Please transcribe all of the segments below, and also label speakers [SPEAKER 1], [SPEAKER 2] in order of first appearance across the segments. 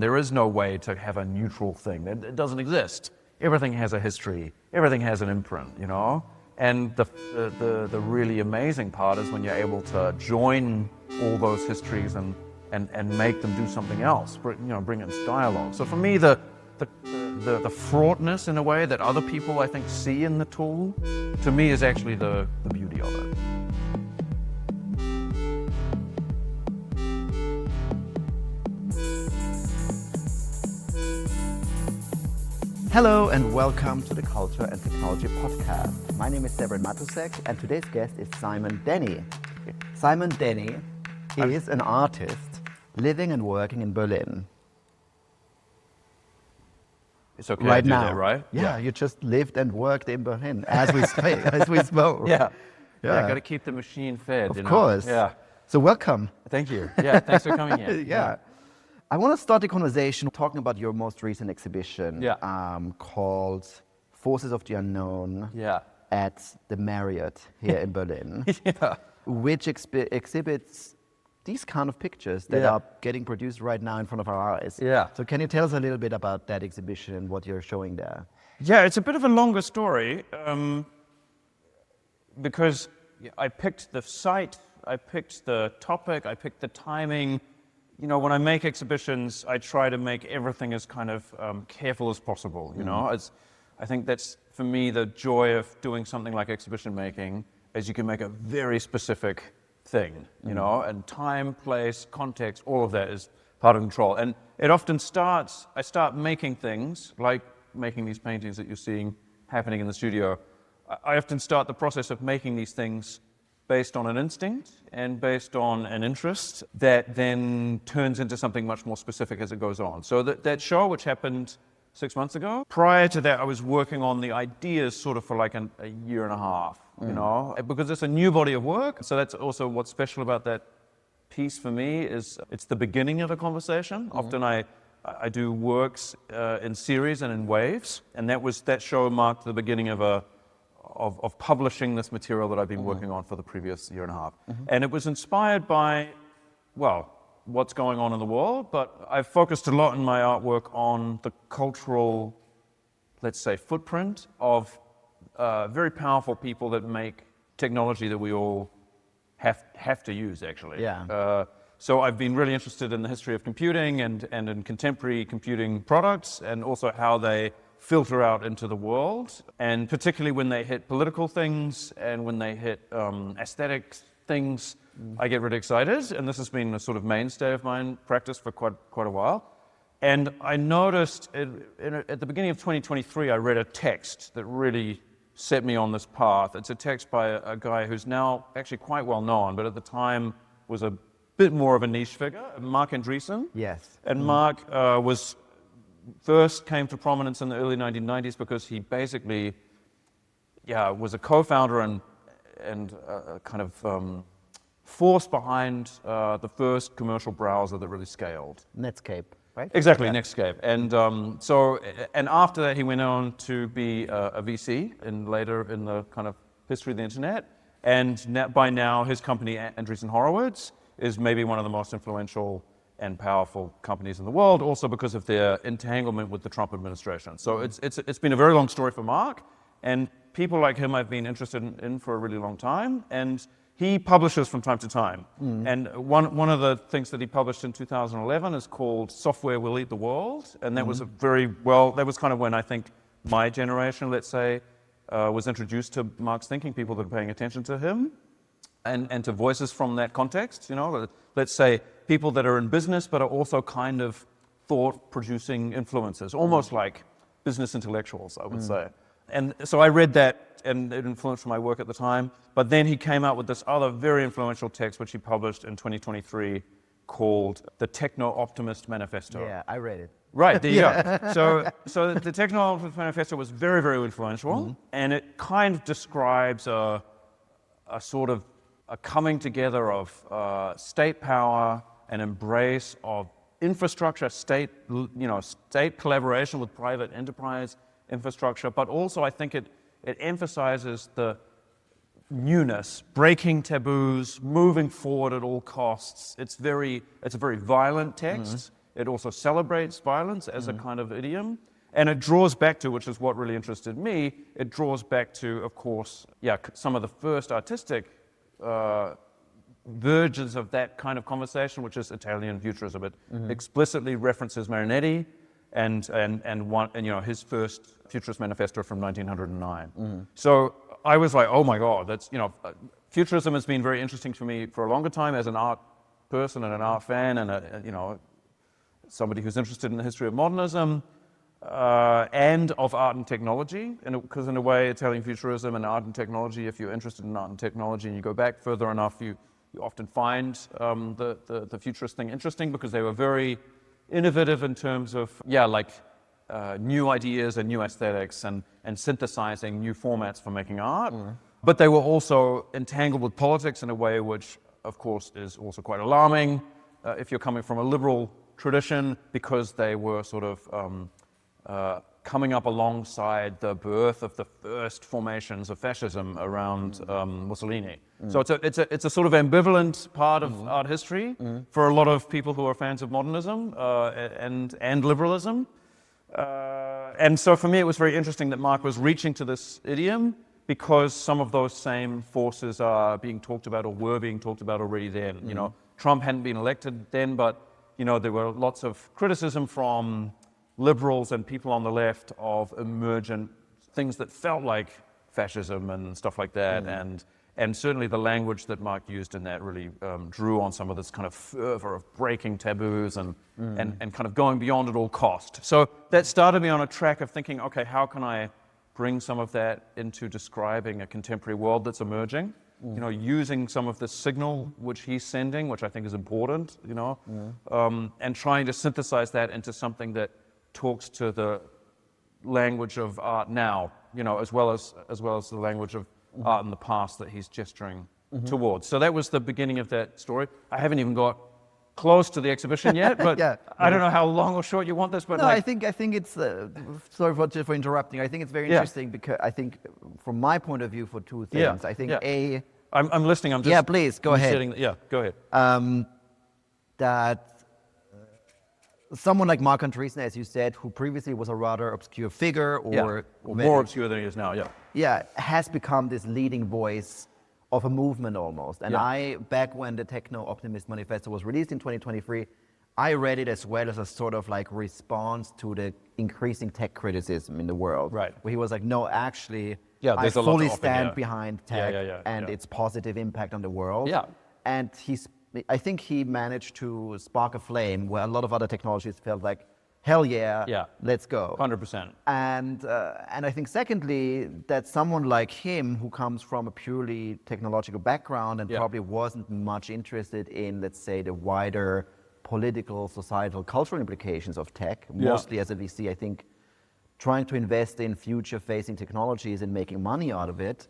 [SPEAKER 1] There is no way to have a neutral thing. It doesn't exist. Everything has a history. Everything has an imprint, you know? And the really amazing part is when you're able to join all those histories and make them do something else, bring it into dialogue. So for me, the fraughtness in a way that other people, I think, see in the tool, to me is actually the beauty of it.
[SPEAKER 2] Hello and welcome to the Culture and Technology Podcast. My name is Severin Matusek and today's guest is Simon Denny. Simon Denny is an artist living and working in Berlin.
[SPEAKER 1] It's okay
[SPEAKER 2] right
[SPEAKER 1] to do
[SPEAKER 2] now,
[SPEAKER 1] that, right?
[SPEAKER 2] Yeah, you just lived and worked in Berlin as we speak, as we spoke.
[SPEAKER 1] Yeah, got to keep the machine fed.
[SPEAKER 2] Of course.
[SPEAKER 1] Yeah.
[SPEAKER 2] So welcome.
[SPEAKER 1] Thank you. Yeah, thanks for coming here.
[SPEAKER 2] Yeah. I want to start the conversation talking about your most recent exhibition called Forces of the Unknown at the Marriott here in Berlin, which exhibits these kind of pictures that are getting produced right now in front of our eyes.
[SPEAKER 1] Yeah.
[SPEAKER 2] So can you tell us a little bit about that exhibition and what you're showing there?
[SPEAKER 1] Yeah, it's a bit of a longer story because I picked the site, I picked the topic, I picked the timing. You know, when I make exhibitions, I try to make everything as kind of careful as possible, you know? I think that's, for me, the joy of doing something like exhibition making, is you can make a very specific thing, you know? And time, place, context, all of that is part of control. And it often starts, I start making things, like making these paintings that you're seeing happening in the studio. I often start the process of making these things based on an instinct and based on an interest that then turns into something much more specific as it goes on. So that show, which happened 6 months ago, prior to that I was working on the ideas sort of for like a year and a half, you know, because it's a new body of work. So that's also what's special about that piece for me, is it's the beginning of a conversation. Often I do works in series and in waves, and that show marked the beginning of publishing this material that I've been working on for the previous year and a half. And it was inspired by, well, what's going on in the world, but I've focused a lot in my artwork on the cultural, let's say, footprint of very powerful people that make technology that we all have to use, actually.
[SPEAKER 2] Yeah.
[SPEAKER 1] So I've been really interested in the history of computing and in contemporary computing products, and also how they filter out into the world, and particularly when they hit political things and when they hit aesthetic things, I get really excited, and this has been a sort of mainstay of my practice for quite a while. And I noticed at the beginning of 2023, I read a text that really set me on this path. It's a text by a guy who's now actually quite well known, but at the time was a bit more of a niche figure, Marc.
[SPEAKER 2] Yes.
[SPEAKER 1] And Marc first came to prominence in the early 1990s because he basically, was a co-founder and kind of force behind the first commercial browser that really scaled.
[SPEAKER 2] Netscape, right?
[SPEAKER 1] Exactly, Netscape. And after that he went on to be a VC later in the kind of history of the internet. And by now his company, Andreessen Horowitz, is maybe one of the most influential and powerful companies in the world, also because of their entanglement with the Trump administration. So it's been a very long story for Marc, and people like him I've been interested in for a really long time, and he publishes from time to time. And one of the things that he published in 2011 is called Software Will Eat the World, and that was that was kind of when I think my generation, let's say, was introduced to Marc's thinking, people that are paying attention to him, and to voices from that context, you know, let's say people that are in business but are also kind of thought-producing influencers, almost like business intellectuals, I would say. And so I read that, and it influenced my work at the time, but then he came out with this other very influential text, which he published in 2023, called the Techno-Optimist Manifesto.
[SPEAKER 2] Yeah, I read it.
[SPEAKER 1] Right, there you go. So the Techno-Optimist Manifesto was very, very influential, and it kind of describes a sort of a coming together of state power, an embrace of infrastructure, state collaboration with private enterprise infrastructure, but also I think it emphasizes the newness, breaking taboos, moving forward at all costs. It's a very violent text, It also celebrates violence as a kind of idiom. And it draws back to, which is what really interested me, it draws back to, of course, some of the first artistic versions of that kind of conversation, which is Italian futurism. It explicitly references Marinetti and his first Futurist Manifesto from 1909. So I was like, oh my God, that's, futurism has been very interesting to me for a longer time as an art person and an art fan and somebody who's interested in the history of modernism. And of art and technology, because in a way, Italian futurism and art and technology, if you're interested in art and technology and you go back further enough, you often find the futurist thing interesting because they were very innovative in terms of, new ideas and new aesthetics and synthesizing new formats for making art. But they were also entangled with politics in a way which, of course, is also quite alarming if you're coming from a liberal tradition, because they were sort of coming up alongside the birth of the first formations of fascism around Mussolini. So it's a sort of ambivalent part of art history for a lot of people who are fans of modernism and liberalism. And so for me, it was very interesting that Marc was reaching to this idiom because some of those same forces are being talked about or were being talked about already then. Trump hadn't been elected then, but there were lots of criticism from liberals and people on the left of emergent things that felt like fascism and stuff like that, and certainly the language that Marc used in that really drew on some of this kind of fervor of breaking taboos and kind of going beyond at all cost. So that started me on a track of thinking, okay, how can I bring some of that into describing a contemporary world that's emerging? Using some of the signal which he's sending, which I think is important, and trying to synthesize that into something that talks to the language of art now, as well as the language of art in the past that he's gesturing towards. So that was the beginning of that story. I haven't even got close to the exhibition yet, but I don't know how long or short you want this. But
[SPEAKER 2] no, I think it's. Sorry for interrupting. I think it's very interesting because I think, from my point of view, for two things. I think
[SPEAKER 1] I'm listening. I'm just
[SPEAKER 2] please go ahead.
[SPEAKER 1] Go ahead.
[SPEAKER 2] That. Someone like Marc Andreessen, as you said, who previously was a rather obscure figure, or
[SPEAKER 1] more obscure than he is now,
[SPEAKER 2] has become this leading voice of a movement almost. And back when the Techno-Optimist manifesto was released in 2023, I read it as well as a sort of like response to the increasing tech criticism in the world.
[SPEAKER 1] Right.
[SPEAKER 2] Where he was like, no, actually, I
[SPEAKER 1] there's a lot
[SPEAKER 2] fully
[SPEAKER 1] to offer,
[SPEAKER 2] stand behind tech and its positive impact on the world. And I think he managed to spark a flame where a lot of other technologies felt like, hell let's go.
[SPEAKER 1] 100%.
[SPEAKER 2] And I think secondly, that someone like him, who comes from a purely technological background and probably wasn't much interested in, let's say, the wider political, societal, cultural implications of tech, mostly as a VC, I think, trying to invest in future-facing technologies and making money out of it.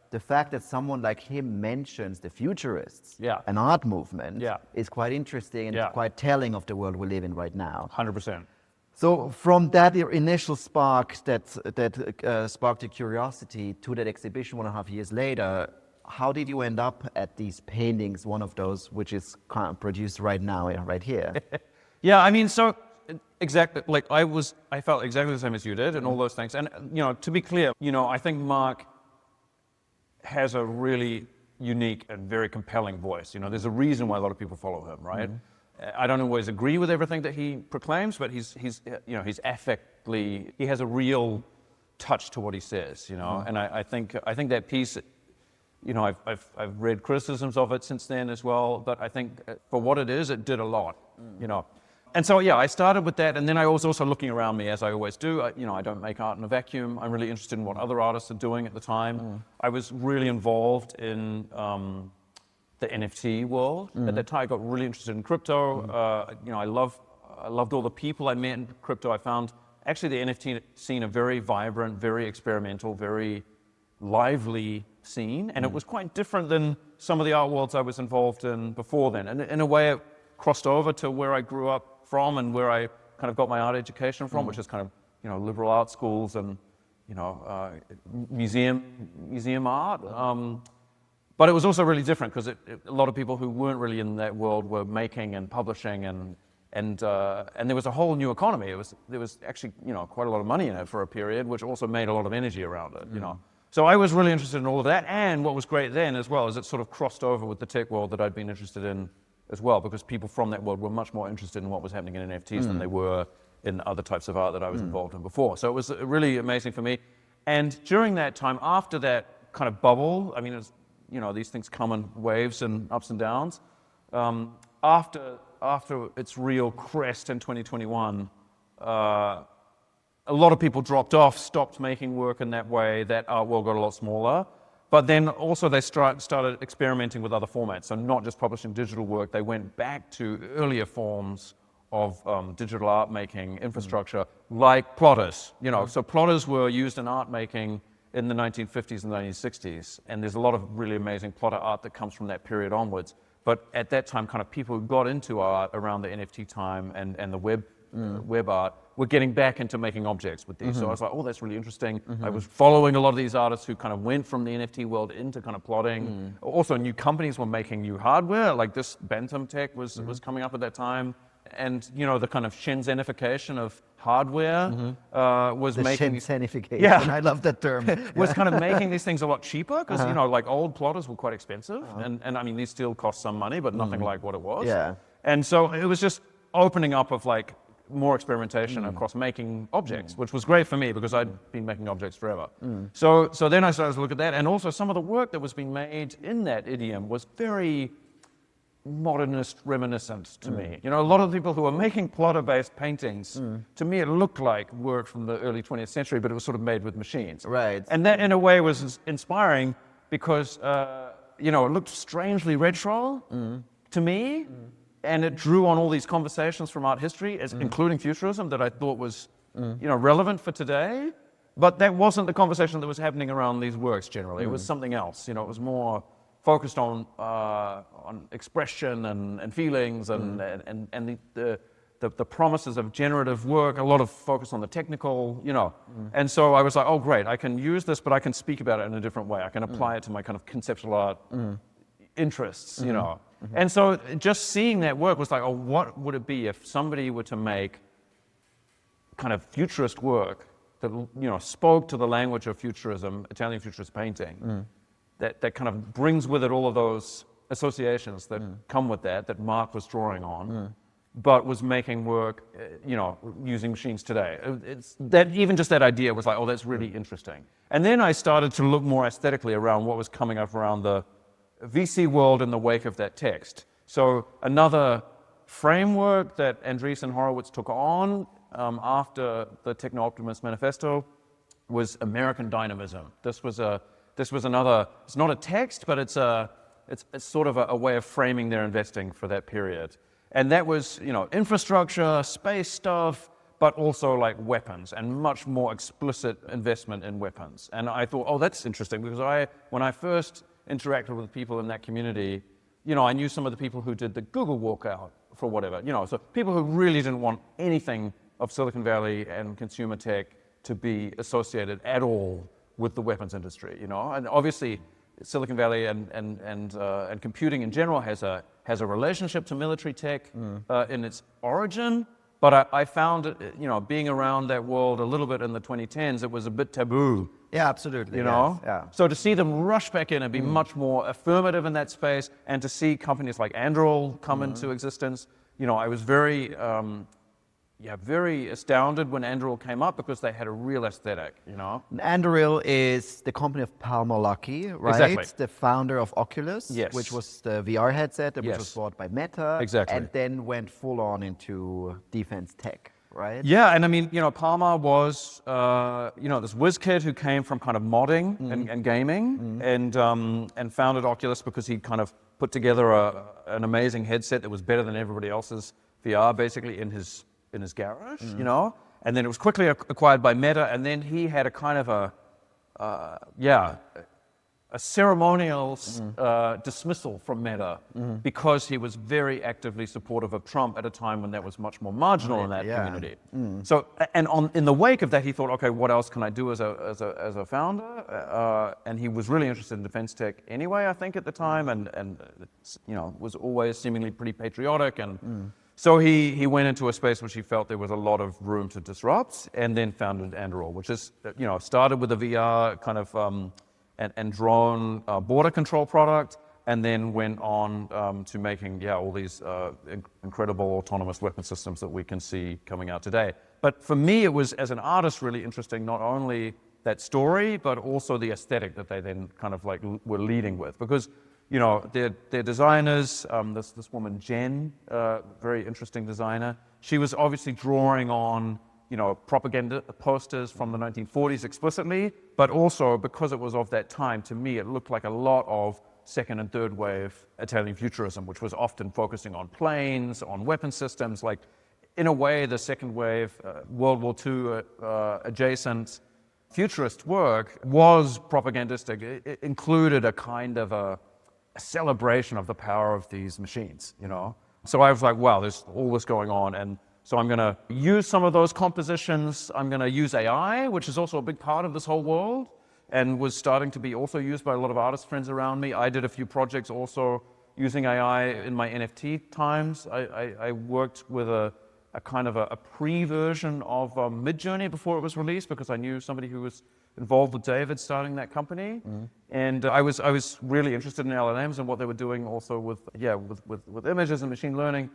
[SPEAKER 2] The fact that someone like him mentions the futurists, an art movement, is quite interesting and quite telling of the world we live in right now.
[SPEAKER 1] 100%.
[SPEAKER 2] So from that initial spark that sparked your curiosity to that exhibition 1.5 years later, how did you end up at these paintings, one of those which is kind of produced right now, right here?
[SPEAKER 1] So exactly, like I felt exactly the same as you did and all those things. And, to be clear, I think Marc has a really unique and very compelling voice. There's a reason why a lot of people follow him, right? I don't always agree with everything that he proclaims, but he's affectly, he has a real touch to what he says, And I think that piece, I've read criticisms of it since then as well, but I think for what it is, it did a lot, And so, I started with that, and then I was also looking around me, as I always do. I don't make art in a vacuum. I'm really interested in what other artists are doing at the time. I was really involved in the NFT world. At that time, I got really interested in crypto. I loved all the people I met in crypto. I found, actually, the NFT scene a very vibrant, very experimental, very lively scene, and it was quite different than some of the art worlds I was involved in before then. And in a way, it crossed over to where I grew up from and where I kind of got my art education from, which is kind of, liberal art schools and, museum art. But it was also really different because a lot of people who weren't really in that world were making and publishing and there was a whole new economy. There was actually, you know, quite a lot of money in it for a period, which also made a lot of energy around it, you know. So I was really interested in all of that, and what was great then as well is it sort of crossed over with the tech world that I'd been interested in as well, because people from that world were much more interested in what was happening in NFTs than they were in other types of art that I was involved in before. So it was really amazing for me. And during that time, after that kind of bubble, I mean, it's, you know, these things come in waves and ups and downs. After its real crest in 2021, a lot of people dropped off, stopped making work in that way. That art world got a lot smaller. But then also they started experimenting with other formats. So not just publishing digital work, they went back to earlier forms of digital art making infrastructure, like plotters. You know, so plotters were used in art making in the 1950s and 1960s. And there's a lot of really amazing plotter art that comes from that period onwards. But at that time, kind of people who got into art around the NFT time and the web art were getting back into making objects with these. So I was like, oh, that's really interesting. I was following a lot of these artists who kind of went from the NFT world into kind of plotting. Also, new companies were making new hardware, like this Bantam Tech was coming up at that time. And, you know, the kind of Shenzhenification of hardware was making...
[SPEAKER 2] Shenzhenification, yeah. I love that term.
[SPEAKER 1] Was kind of making these things a lot cheaper, because, you know, like old plotters were quite expensive. And I mean, these still cost some money, but nothing like what it was.
[SPEAKER 2] Yeah.
[SPEAKER 1] And so it was just opening up of like more experimentation across making objects, which was great for me because I'd been making objects forever. So then I started to look at that, and also some of the work that was being made in that idiom was very modernist reminiscent to me. You know, a lot of the people who were making plotter-based paintings, to me it looked like work from the early 20th century, but it was sort of made with machines.
[SPEAKER 2] Right.
[SPEAKER 1] And that in a way was inspiring because, you know, it looked strangely retro to me, and it drew on all these conversations from art history, including Futurism, that I thought was, you know, relevant for today. But that wasn't the conversation that was happening around these works generally. It was something else. You know, it was more focused on expression and feelings and the promises of generative work. A lot of focus on the technical, you know. And so I was like, oh great, I can use this, but I can speak about it in a different way. I can apply it to my kind of conceptual art interests, you know. And so just seeing that work was like, oh, what would it be if somebody were to make kind of futurist work that, you know, spoke to the language of futurism, Italian futurist painting, that kind of brings with it all of those associations that come with that Marc was drawing on, but was making work, you know, using machines today. It's that, even just that idea was like, oh, that's really interesting. And then I started to look more aesthetically around what was coming up around the VC world in the wake of that text. So another framework that Andreessen Horowitz took on after the Techno-Optimist manifesto was American dynamism. This was another, it's not a text, but it's sort of a way of framing their investing for that period. And that was, you know, infrastructure, space stuff, but also like weapons and much more explicit investment in weapons. And I thought, oh, that's interesting, because when I first interacted with people in that community, you know, I knew some of the people who did the Google walkout for whatever, you know, so people who really didn't want anything of Silicon Valley and consumer tech to be associated at all with the weapons industry, you know. And obviously Silicon Valley and computing in general has a relationship to military tech in its origin, but I found it, you know, being around that world a little bit in the 2010s, it was a bit taboo.
[SPEAKER 2] Yeah, absolutely.
[SPEAKER 1] You know?
[SPEAKER 2] Yes, yeah.
[SPEAKER 1] So to see them rush back in and be much more affirmative in that space, and to see companies like Anduril come into existence, you know, I was very astounded when Anduril came up, because they had a real aesthetic, you know?
[SPEAKER 2] Anduril is the company of Palmer Luckey, right?
[SPEAKER 1] Exactly.
[SPEAKER 2] The founder of Oculus,
[SPEAKER 1] Yes.
[SPEAKER 2] which was the VR headset that
[SPEAKER 1] Yes.
[SPEAKER 2] was bought by Meta.
[SPEAKER 1] Exactly.
[SPEAKER 2] And then went full on into defense tech, right?
[SPEAKER 1] Yeah, and I mean, you know, Palmer was, you know, this whiz kid who came from kind of modding and gaming, and founded Oculus because he kind of put together an amazing headset that was better than everybody else's VR, basically, in his garage, you know, and then it was quickly acquired by Meta, and then he had a kind of a ceremonial dismissal from Meta because he was very actively supportive of Trump at a time when that was much more marginal in that community. So, and in the wake of that, he thought, okay, what else can I do as a founder? And he was really interested in defense tech anyway, I think, at the time, and you know, was always seemingly pretty patriotic and. So he went into a space which he felt there was a lot of room to disrupt, and then founded Anduril, which is, started with a VR kind of and drone border control product, and then went on to making all these incredible autonomous weapon systems that we can see coming out today. But for me, it was, as an artist, really interesting, not only that story, but also the aesthetic that they then kind of like were leading with. Because, their designers, this woman, Jen, very interesting designer, she was obviously drawing on, propaganda posters from the 1940s explicitly, but also because it was of that time, to me, it looked like a lot of second and third wave Italian futurism, which was often focusing on planes, on weapon systems. Like, in a way, the second wave, World War II adjacent futurist work was propagandistic. It included a kind of a celebration of the power of these machines, So I was like, wow, there's all this going on. And so I'm going to use some of those compositions. I'm going to use AI, which is also a big part of this whole world, and was starting to be also used by a lot of artist friends around me. I did a few projects also using AI in my NFT times. I worked with a kind of a pre-version of Midjourney before it was released, because I knew somebody who was involved with David starting that company. And I was really interested in LLMs and what they were doing also with images and machine learning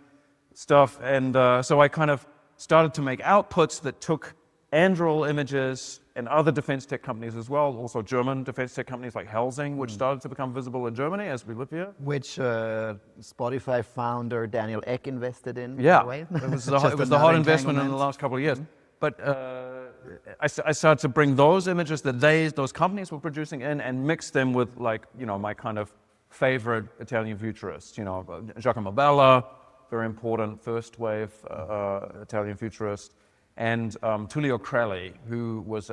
[SPEAKER 1] stuff. And so I kind of started to make outputs that took Anduril images and other defense tech companies as well, also German defense tech companies like Helsing, which started to become visible in Germany as we live here.
[SPEAKER 2] Which Spotify founder Daniel Ek invested in.
[SPEAKER 1] Yeah,
[SPEAKER 2] by the way.
[SPEAKER 1] it was the hot investment in the last couple of years. But I started to bring those images that those companies were producing in and mix them with, like, my kind of favorite Italian futurists, Giacomo Bella, very important first wave Italian futurist, and Tullio Crelli, who was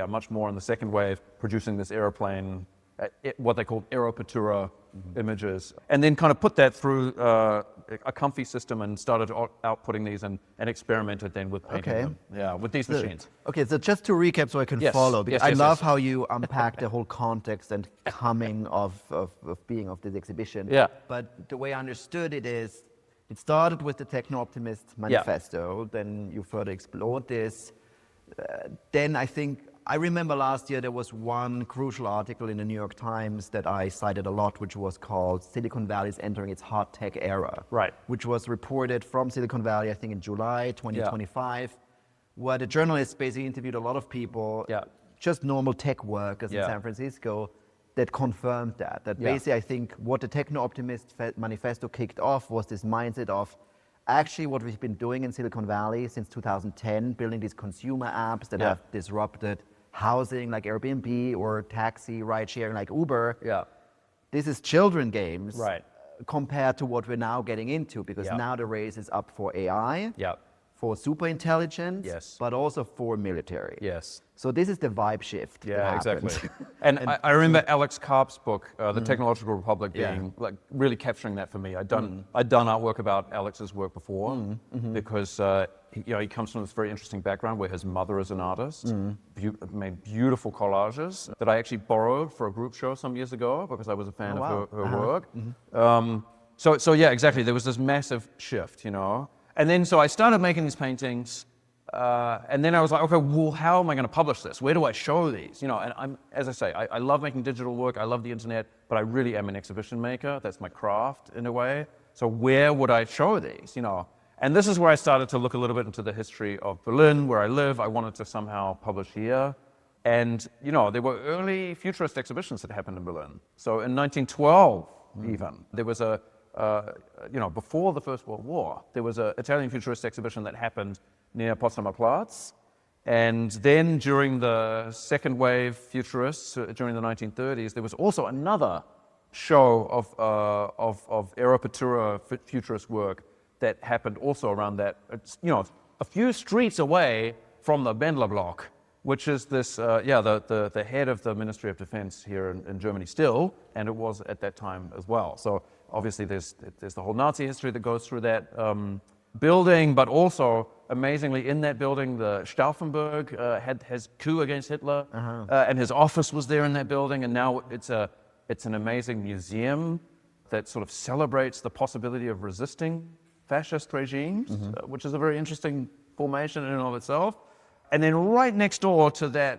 [SPEAKER 1] much more in the second wave, producing this aeroplane, what they called aeropatura images, and then kind of put that through a comfy system and started outputting these and experimented then with painting them. With these machines.
[SPEAKER 2] Okay, so just to recap so I can follow, because I love how you unpack the whole context and coming of being of this exhibition.
[SPEAKER 1] Yeah.
[SPEAKER 2] But the way I understood it is, it started with the Techno-Optimist manifesto, then you further explored this. Then I remember last year there was one crucial article in the New York Times that I cited a lot, which was called Silicon Valley is entering its hard tech era.
[SPEAKER 1] Right.
[SPEAKER 2] Which was reported from Silicon Valley, I think in July 2025, where the journalists basically interviewed a lot of people, just normal tech workers in San Francisco, that confirmed that basically I think what the Techno-Optimist manifesto kicked off was this mindset of actually what we've been doing in Silicon Valley since 2010, building these consumer apps that have disrupted housing like Airbnb or taxi ride sharing like Uber. This is children games compared to what we're now getting into, because now the race is up for AI, for super intelligence, but also for military. So this is the vibe shift.
[SPEAKER 1] Yeah, exactly. and I remember Alex Karp's book, The Technological Republic, being like really capturing that for me. I'd done artwork about Alex's work before, because he comes from this very interesting background where his mother is an artist, made beautiful collages that I actually borrowed for a group show some years ago because I was a fan of her work. So yeah, exactly. There was this massive shift, And then so I started making these paintings. And then I was like, okay, well, how am I going to publish this? Where do I show these? And as I say, I love making digital work. I love the internet, but I really am an exhibition maker. That's my craft in a way. So where would I show these? And this is where I started to look a little bit into the history of Berlin, where I live. I wanted to somehow publish here. And, there were early futurist exhibitions that happened in Berlin. So in 1912, even, there was before the First World War, there was an Italian futurist exhibition that happened near Potsdamer Platz. And then during the second wave futurists, during the 1930s, there was also another show of aeropatura futurist work that happened also around that, a few streets away from the Bendler block, which is this, the head of the Ministry of Defense here in Germany still, and it was at that time as well. So obviously there's the whole Nazi history that goes through that building, but also amazingly in that building, the Stauffenberg has coup against Hitler, and his office was there in that building, and now it's an amazing museum that sort of celebrates the possibility of resisting fascist regimes, which is a very interesting formation in and of itself. And then right next door to that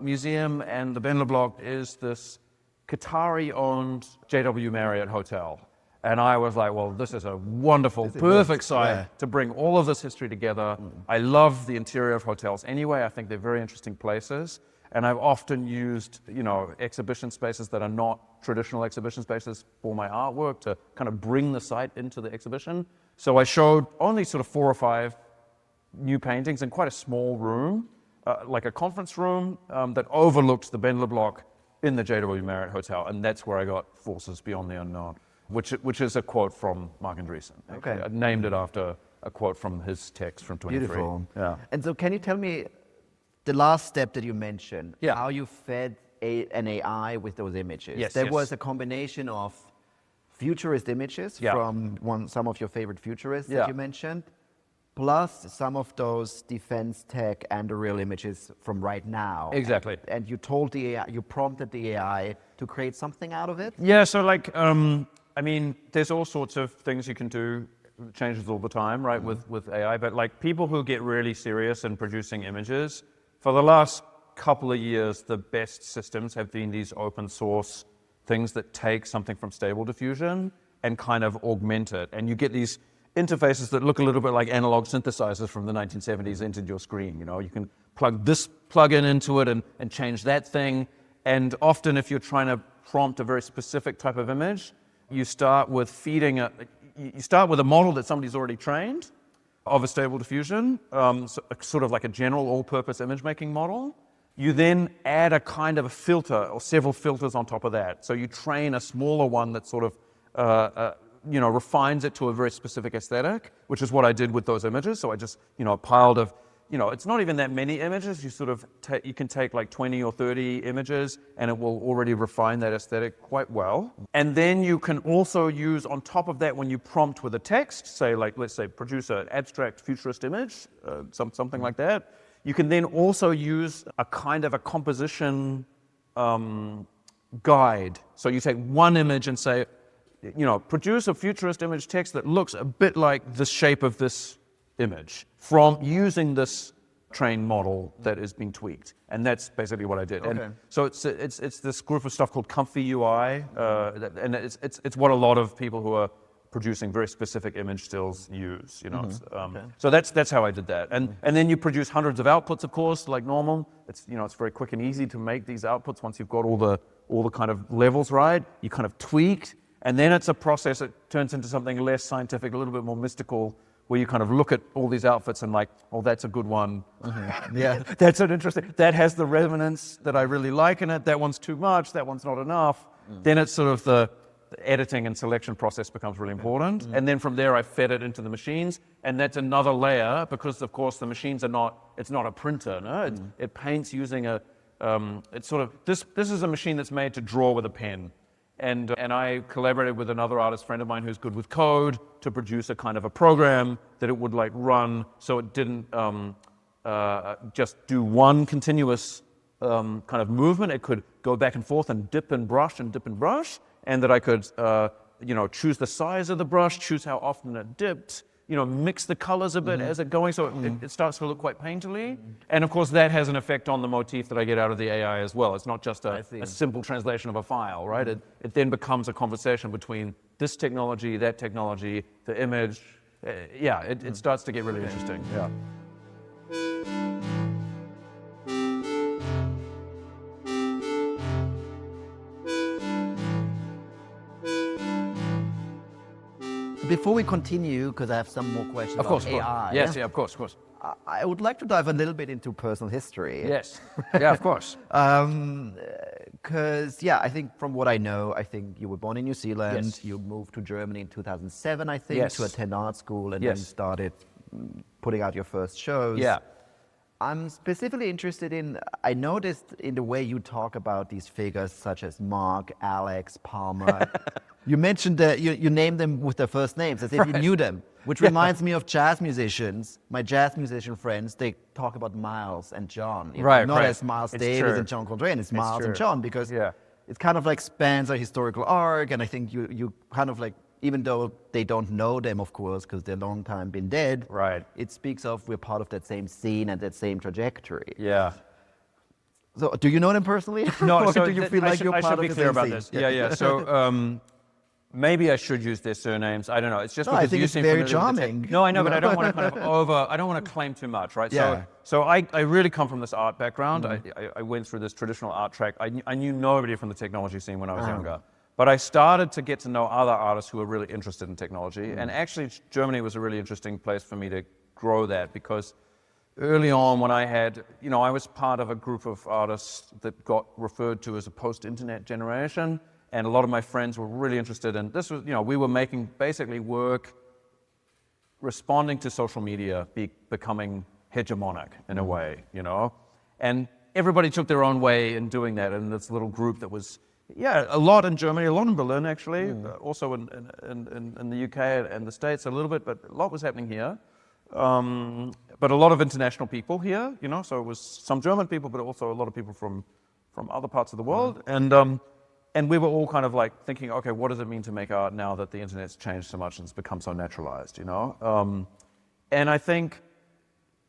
[SPEAKER 1] museum and the Benler block is this Qatari-owned JW Marriott hotel. And I was like, well, this is a wonderful, perfect site to bring all of this history together. I love the interior of hotels anyway. I think they're very interesting places. And I've often used, exhibition spaces that are not traditional exhibition spaces for my artwork to kind of bring the site into the exhibition. So I showed only sort of 4 or 5 new paintings in quite a small room, like a conference room that overlooked the Benler block in the JW Marriott Hotel. And that's where I got Forces Beyond the Unknown, which is a quote from Marc Andreessen.
[SPEAKER 2] Okay.
[SPEAKER 1] I named it after a quote from his text from 23.
[SPEAKER 2] Beautiful. Yeah. And so can you tell me the last step that you mentioned, how you fed an AI with those images?
[SPEAKER 1] Yes,
[SPEAKER 2] there was a combination of futurist images from some of your favorite futurists that you mentioned, plus some of those defense tech and the real images from right now.
[SPEAKER 1] Exactly.
[SPEAKER 2] And you told the AI, you prompted the AI to create something out of it?
[SPEAKER 1] Yeah, so there's all sorts of things you can do. It changes all the time, right, with AI. But like people who get really serious in producing images, for the last couple of years, the best systems have been these open source things that take something from Stable Diffusion and kind of augment it. And you get these interfaces that look a little bit like analog synthesizers from the 1970s into your screen. You can plug this plugin into it and change that thing. And often if you're trying to prompt a very specific type of image, you start with you start with a model that somebody's already trained of a Stable Diffusion, sort of like a general all-purpose image-making model. You then add a kind of a filter or several filters on top of that. So you train a smaller one that sort of, refines it to a very specific aesthetic, which is what I did with those images. So I just, piled of, it's not even that many images. You sort of, you can take like 20 or 30 images and it will already refine that aesthetic quite well. And then you can also use on top of that when you prompt with a text, say like, let's say produce an abstract futurist image, something like that. You can then also use a kind of a composition guide. So you take one image and say, produce a futurist image text that looks a bit like the shape of this image from using this trained model that is being tweaked. And that's basically what I did.
[SPEAKER 2] Okay.
[SPEAKER 1] And so it's this group of stuff called Comfy UI, and it's what a lot of people who are producing very specific image stills use, So that's how I did that. And then you produce hundreds of outputs, of course, like normal. It's it's very quick and easy to make these outputs once you've got all the kind of levels right. You kind of tweak, and then it's a process that turns into something less scientific, a little bit more mystical, where you kind of look at all these outfits and like, oh, that's a good one. Yeah, that's an interesting, that has the resonance that I really like in it. That one's too much, that one's not enough. Then it's sort of the editing and selection process becomes really important. And then from there, I fed it into the machines. And that's another layer because, of course, the machines it's not a printer, no? It paints using it's sort of, this is a machine that's made to draw with a pen. And I collaborated with another artist friend of mine who's good with code to produce a kind of a program that it would like run so it didn't just do one continuous kind of movement. It could go back and forth and dip and brush, and that I could choose the size of the brush, choose how often it dipped, mix the colors a bit as it's going, so it starts to look quite painterly. And of course, that has an effect on the motif that I get out of the AI as well. It's not just a simple translation of a file, right? It then becomes a conversation between this technology, that technology, the image. It starts to get really interesting. Yeah.
[SPEAKER 2] Before we continue, because I have some more questions about AI.
[SPEAKER 1] Yes, of course.
[SPEAKER 2] I would like to dive a little bit into personal history.
[SPEAKER 1] Yes, of course.
[SPEAKER 2] Because, I think from what I know, I think you were born in New Zealand. Yes. You moved to Germany in 2007, I think, to attend art school and then started putting out your first shows. Yeah. I'm specifically interested in, I noticed in the way you talk about these figures such as Marc, Alex, Palmer. You mentioned that you named them with their first names as if you knew them, which reminds me of jazz musicians. My jazz musician friends, they talk about Miles and John. Not as Miles Davis and John Coltrane, it's Miles and John because it kind of like spans a historical arc, and I think you kind of like even though they don't know them, of course, because they're long time been dead.
[SPEAKER 1] Right.
[SPEAKER 2] It speaks of we're part of that same scene and that same trajectory.
[SPEAKER 1] Yeah.
[SPEAKER 2] So, do you know them personally?
[SPEAKER 1] No,
[SPEAKER 2] or
[SPEAKER 1] so
[SPEAKER 2] do you feel like you're part of the
[SPEAKER 1] I should be clear
[SPEAKER 2] same
[SPEAKER 1] about
[SPEAKER 2] scene?
[SPEAKER 1] this. Yeah. So maybe I should use their surnames. I don't know. It's just
[SPEAKER 2] No,
[SPEAKER 1] because
[SPEAKER 2] I think
[SPEAKER 1] you
[SPEAKER 2] it's
[SPEAKER 1] seem
[SPEAKER 2] very
[SPEAKER 1] familiar with the
[SPEAKER 2] charming.
[SPEAKER 1] No, I know, but I don't want to kind of I don't want to claim too much, right?
[SPEAKER 2] Yeah.
[SPEAKER 1] So I really come from this art background. I went through this traditional art track. I knew nobody from the technology scene when I was younger. But I started to get to know other artists who were really interested in technology. And actually, Germany was a really interesting place for me to grow that, because early on when I had, I was part of a group of artists that got referred to as a post-internet generation. And a lot of my friends were really interested in this. We were making basically work responding to social media becoming hegemonic in a way, And everybody took their own way in doing that. And this little group that was, a lot in Germany, a lot in Berlin actually, also in the UK and the States a little bit, but a lot was happening here. But a lot of international people here, so it was some German people, but also a lot of people from other parts of the world. And we were all kind of like thinking, okay, what does it mean to make art now that the internet's changed so much and it's become so naturalized, And I think,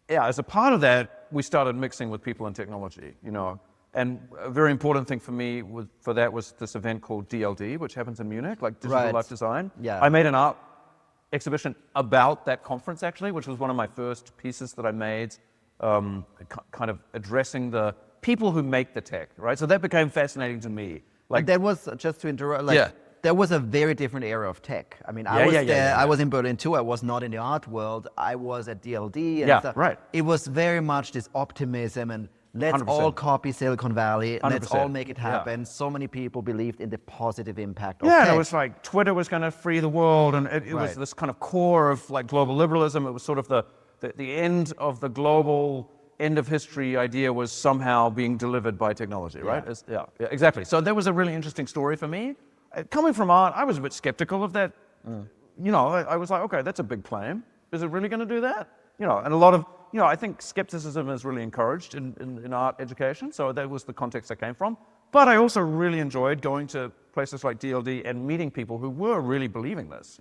[SPEAKER 1] as a part of that, we started mixing with people in technology, And a very important thing for me for that was this event called DLD, which happens in Munich, like Digital Life Design.
[SPEAKER 2] Yeah.
[SPEAKER 1] I made an art exhibition about that conference, actually, which was one of my first pieces that I made, kind of addressing the people who make the tech, right? So that became fascinating to me.
[SPEAKER 2] And that was, just to interrupt, that was a very different era of tech. I mean, I was in Berlin too. I was not in the art world. I was at DLD and stuff.
[SPEAKER 1] Right.
[SPEAKER 2] It was very much this optimism and let's
[SPEAKER 1] 100%.
[SPEAKER 2] all copy Silicon Valley.
[SPEAKER 1] 100%.
[SPEAKER 2] Let's all make it happen.
[SPEAKER 1] Yeah.
[SPEAKER 2] So many people believed in the positive impact of
[SPEAKER 1] tech.
[SPEAKER 2] tech.
[SPEAKER 1] It was like Twitter was going to free the world, and it was this kind of core of like global liberalism. It was sort of the end of the global end of history idea was somehow being delivered by technology, right? Yeah, exactly. So that was a really interesting story for me. Coming from art, I was a bit skeptical of that. I was like, okay, that's a big claim. Is it really going to do that? And a lot of, I think skepticism is really encouraged in art education. So that was the context I came from. But I also really enjoyed going to places like DLD and meeting people who were really believing this,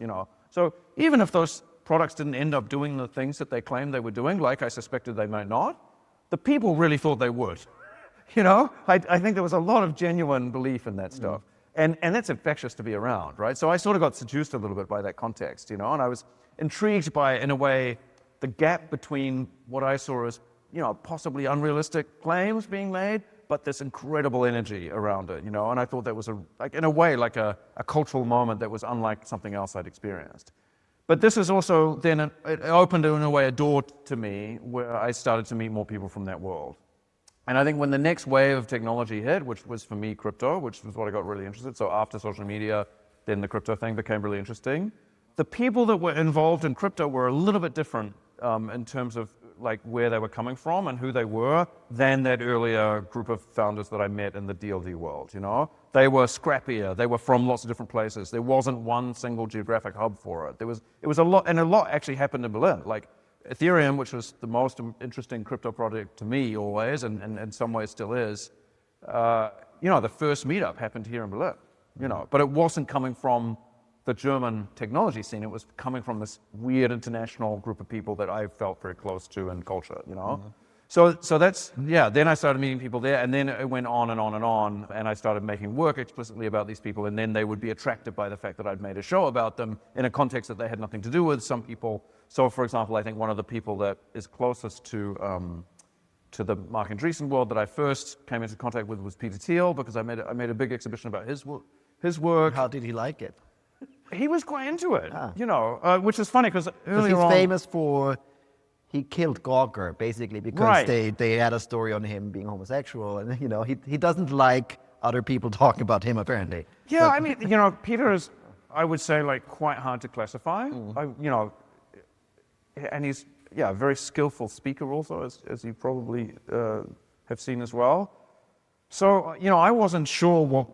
[SPEAKER 1] So even if those products didn't end up doing the things that they claimed they were doing, like I suspected they might not, the people really thought they would. I think there was a lot of genuine belief in that stuff. And that's infectious to be around, right? So I sort of got seduced a little bit by that context, and I was intrigued by, in a way, the gap between what I saw as, possibly unrealistic claims being made, but this incredible energy around it, And I thought that was, in a way, like a cultural moment that was unlike something else I'd experienced. But this is also then, it opened in a way a door to me where I started to meet more people from that world. And I think when the next wave of technology hit, which was for me crypto, which was what I got really interested, so after social media, then the crypto thing became really interesting. The people that were involved in crypto were a little bit different in terms of like where they were coming from and who they were than that earlier group of founders that I met in the DLD world, They were scrappier, they were from lots of different places. There wasn't one single geographic hub for it. It was a lot, and a lot actually happened in Berlin. Like Ethereum, which was the most interesting crypto project to me always, and in some ways still is, the first meetup happened here in Berlin, but it wasn't coming from the German technology scene. It was coming from this weird international group of people that I felt very close to in culture, So that's, then I started meeting people there, and then it went on and on and on, and I started making work explicitly about these people, and then they would be attracted by the fact that I'd made a show about them in a context that they had nothing to do with. Some people, so for example, I think one of the people that is closest to the Marc Andreessen world that I first came into contact with was Peter Thiel, because I made a big exhibition about his work.
[SPEAKER 2] How did he like it?
[SPEAKER 1] He was quite into it, which is funny because earlier
[SPEAKER 2] he's
[SPEAKER 1] on...
[SPEAKER 2] famous for, he killed Gawker, basically, because they had a story on him being homosexual, and, he doesn't like other people talking about him, apparently.
[SPEAKER 1] Yeah, I mean, Peter is, I would say, like, quite hard to classify, and he's, a very skillful speaker also, as you probably have seen as well. So, I wasn't sure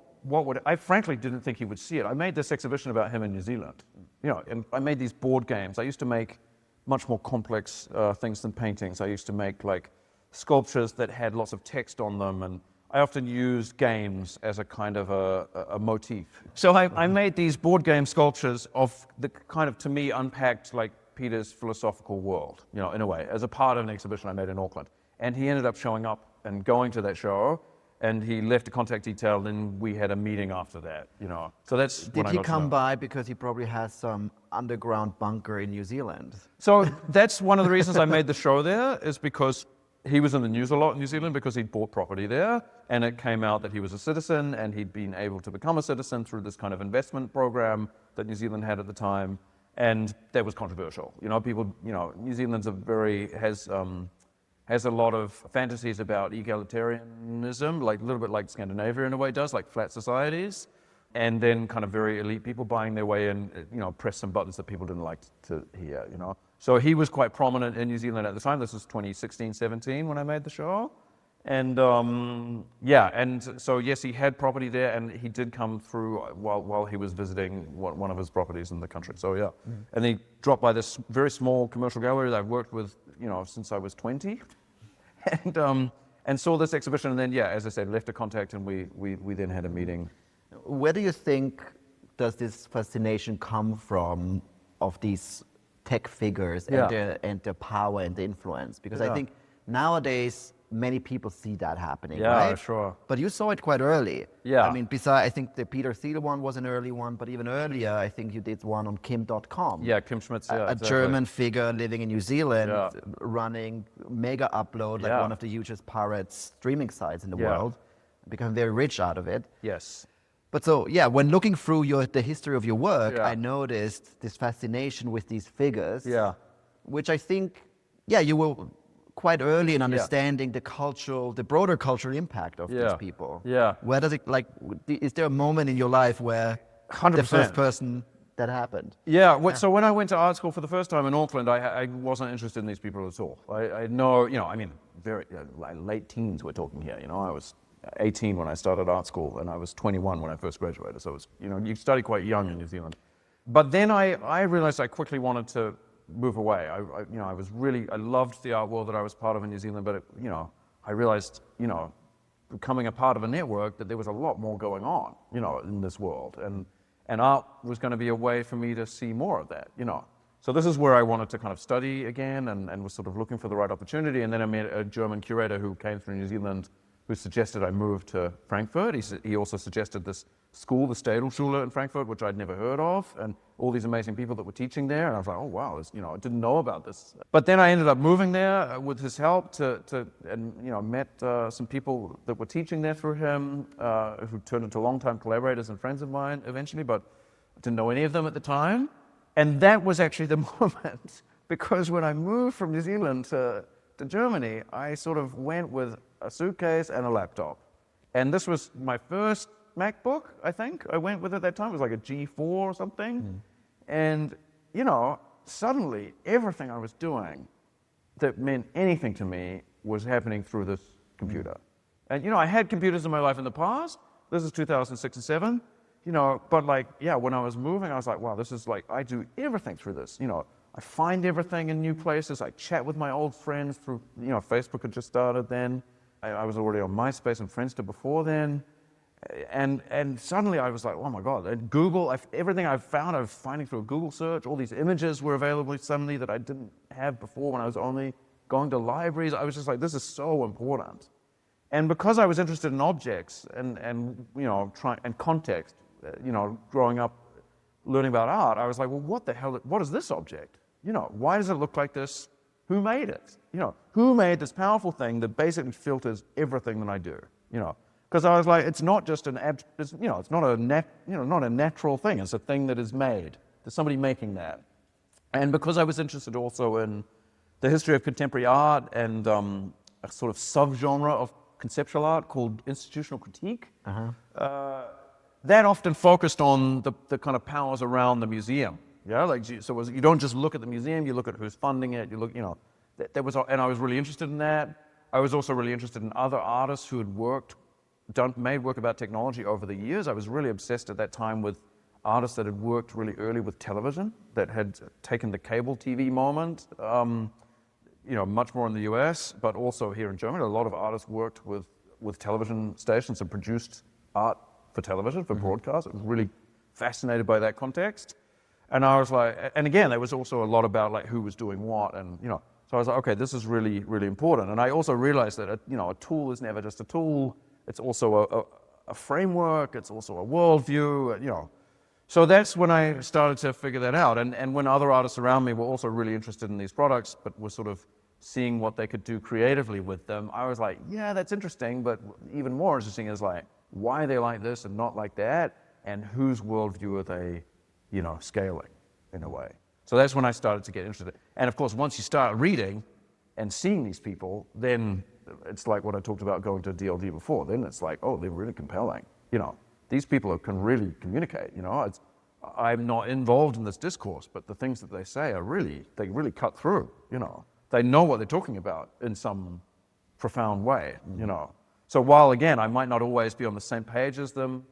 [SPEAKER 1] I frankly didn't think he would see it. I made this exhibition about him in New Zealand, and I made these board games. I used to make much more complex things than paintings. I used to make like sculptures that had lots of text on them, and I often use games as a kind of a motif. So I made these board game sculptures of the kind of, to me, unpacked like Peter's philosophical world, you know, in a way, as a part of an exhibition I made in Auckland. And he ended up showing up and going to that show, and he left a contact detail, and we had a meeting after that, you know. So that's
[SPEAKER 2] Did he come by because he probably has some underground bunker in New Zealand?
[SPEAKER 1] So that's one of the reasons I made the show there, is because he was in the news a lot in New Zealand because he'd bought property there, and it came out that he was a citizen, and he'd been able to become a citizen through this kind of investment program that New Zealand had at the time, and that was controversial. You know, people, you know, New Zealand's has a lot of fantasies about egalitarianism, like a little bit like Scandinavia in a way does, like flat societies, and then kind of very elite people buying their way in, you know, press some buttons that people didn't like to hear, you know. So he was quite prominent in New Zealand at the time. This was 2016, 17 when I made the show. And so yes, he had property there, and he did come through while he was visiting one of his properties in the country. So yeah, and he dropped by this very small commercial gallery that I've worked with, you know, since I was 20. And saw this exhibition, and then, yeah, as I said, left a contact, and we then had a meeting.
[SPEAKER 2] Where do you think does this fascination come from of these tech figures and their power and the influence? Because I think nowadays many people see that happening, right?
[SPEAKER 1] Yeah, sure.
[SPEAKER 2] But you saw it quite early.
[SPEAKER 1] Yeah.
[SPEAKER 2] I mean, besides, I think the Peter Thiel one was an early one, but even earlier, I think you did one on Kim.com.
[SPEAKER 1] Yeah, Kim Schmitz, yeah,
[SPEAKER 2] a German figure living in New Zealand, running mega upload, like one of the hugest pirate streaming sites in the world, becoming very rich out of it.
[SPEAKER 1] Yes.
[SPEAKER 2] But so, yeah, when looking through the history of your work, I noticed this fascination with these figures, which I think, you were quite early in understanding the broader cultural impact of these people.
[SPEAKER 1] Yeah.
[SPEAKER 2] Where does it, like, is there a moment in your life where
[SPEAKER 1] 100%.
[SPEAKER 2] The first person that happened?
[SPEAKER 1] So when I went to art school for the first time in Auckland, I wasn't interested in these people at all. I know, you know, I mean, very late teens we're talking here, you know. I was 18 when I started art school, and I was 21 when I first graduated. So it was, you know, you study quite young in New Zealand. But then I realized I quickly wanted to move away. I loved the art world that I was part of in New Zealand, but I realized, becoming a part of a network, that there was a lot more going on, in this world, and art was going to be a way for me to see more of that, So this is where I wanted to kind of study again, and was sort of looking for the right opportunity. And then I met a German curator who came through New Zealand, who suggested I move to Frankfurt. He also suggested this school, the Städelschule in Frankfurt, which I'd never heard of, and all these amazing people that were teaching there. And I was like, oh wow, I didn't know about this. But then I ended up moving there with his help met some people that were teaching there through him, who turned into longtime collaborators and friends of mine eventually, but I didn't know any of them at the time. And that was actually the moment, because when I moved from New Zealand to Germany, I sort of went with a suitcase and a laptop. And this was my first MacBook, I think. I went with it at that time. It was like a G4 or something. And, suddenly everything I was doing that meant anything to me was happening through this computer. And, I had computers in my life in the past. This is 2006 and 7. But when I was moving, I was like, wow, this is like, I do everything through this. I find everything in new places. I chat with my old friends through, Facebook had just started then. I was already on MySpace and Friendster before then. And suddenly I was like, oh my God, and Google, everything I found, I was finding through a Google search. All these images were available suddenly that I didn't have before when I was only going to libraries. I was just like, this is so important. And because I was interested in objects and context, growing up, learning about art, I was like, well, what is this object? Why does it look like this? Who made it? Who made this powerful thing that basically filters everything that I do? Because I was like, it's not just it's not a natural thing. It's a thing that is made. There's somebody making that. And because I was interested also in the history of contemporary art and a sort of subgenre of conceptual art called institutional critique, that often focused on the kind of powers around the museum. So you don't just look at the museum, you look at who's funding it, and I was really interested in that. I was also really interested in other artists who had made work about technology over the years. I was really obsessed at that time with artists that had worked really early with television, that had taken the cable TV moment, much more in the US, but also here in Germany. A lot of artists worked with with television stations and produced art for television, for broadcast. I was really fascinated by that context. And I was like, and again, there was also a lot about like who was doing what, and so I was like, okay, this is really, really important. And I also realized that a tool is never just a tool. It's also a framework. It's also a worldview. So that's when I started to figure that out. And when other artists around me were also really interested in these products, but were sort of seeing what they could do creatively with them, I was like, yeah, that's interesting. But even more interesting is like, why they like this and not like that, and whose worldview are they, scaling in a way. So that's when I started to get interested. And of course, once you start reading and seeing these people, then it's like what I talked about going to DLD before. Then it's like, oh, they're really compelling. These people can really communicate. I'm not involved in this discourse, but the things that they say they really cut through. They know what they're talking about in some profound way. So while again, I might not always be on the same page as them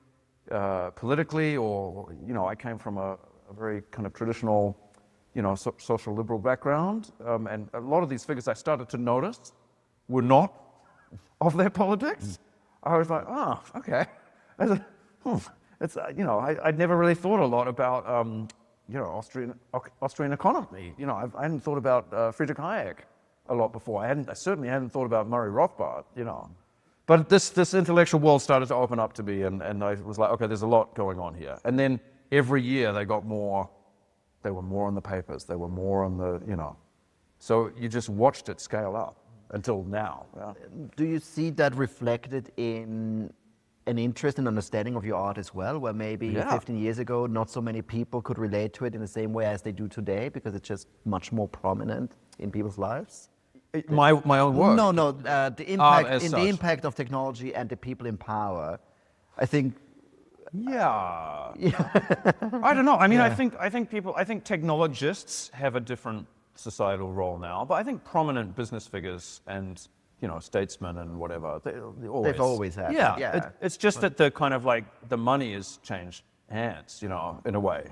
[SPEAKER 1] politically, or I came from a very kind of traditional, social liberal background, and a lot of these figures I started to notice were not of their politics. I was like, oh, okay. It's I'd never really thought a lot about Austrian economy. I hadn't thought about Friedrich Hayek a lot before. I certainly hadn't thought about Murray Rothbard. But this intellectual world started to open up to me, and I was like, okay, there's a lot going on here. And then every year they got more. They were more on the papers. They were more on the So you just watched it scale up until now. Yeah.
[SPEAKER 2] Do you see that reflected in an interest and understanding of your art as well, where maybe 15 years ago not so many people could relate to it in the same way as they do today because it's just much more prominent in people's lives?
[SPEAKER 1] My own work?
[SPEAKER 2] No, the impact of technology and the people in power. I think.
[SPEAKER 1] Yeah. I don't know. I mean, I think technologists have a different societal role now, but I think prominent business figures and statesmen and whatever,
[SPEAKER 2] they've always had.
[SPEAKER 1] Yeah. It's just that the kind of like the money has changed hands, in a way,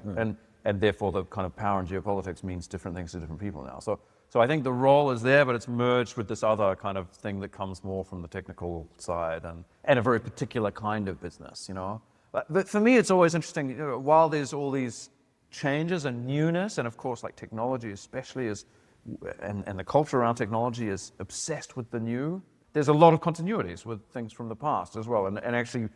[SPEAKER 1] and therefore the kind of power in geopolitics means different things to different people now. So I think the role is there, but it's merged with this other kind of thing that comes more from the technical side and a very particular kind of business, But for me, it's always interesting, while there's all these changes and newness, and of course, like technology especially and the culture around technology is obsessed with the new, there's a lot of continuities with things from the past as well. And actually,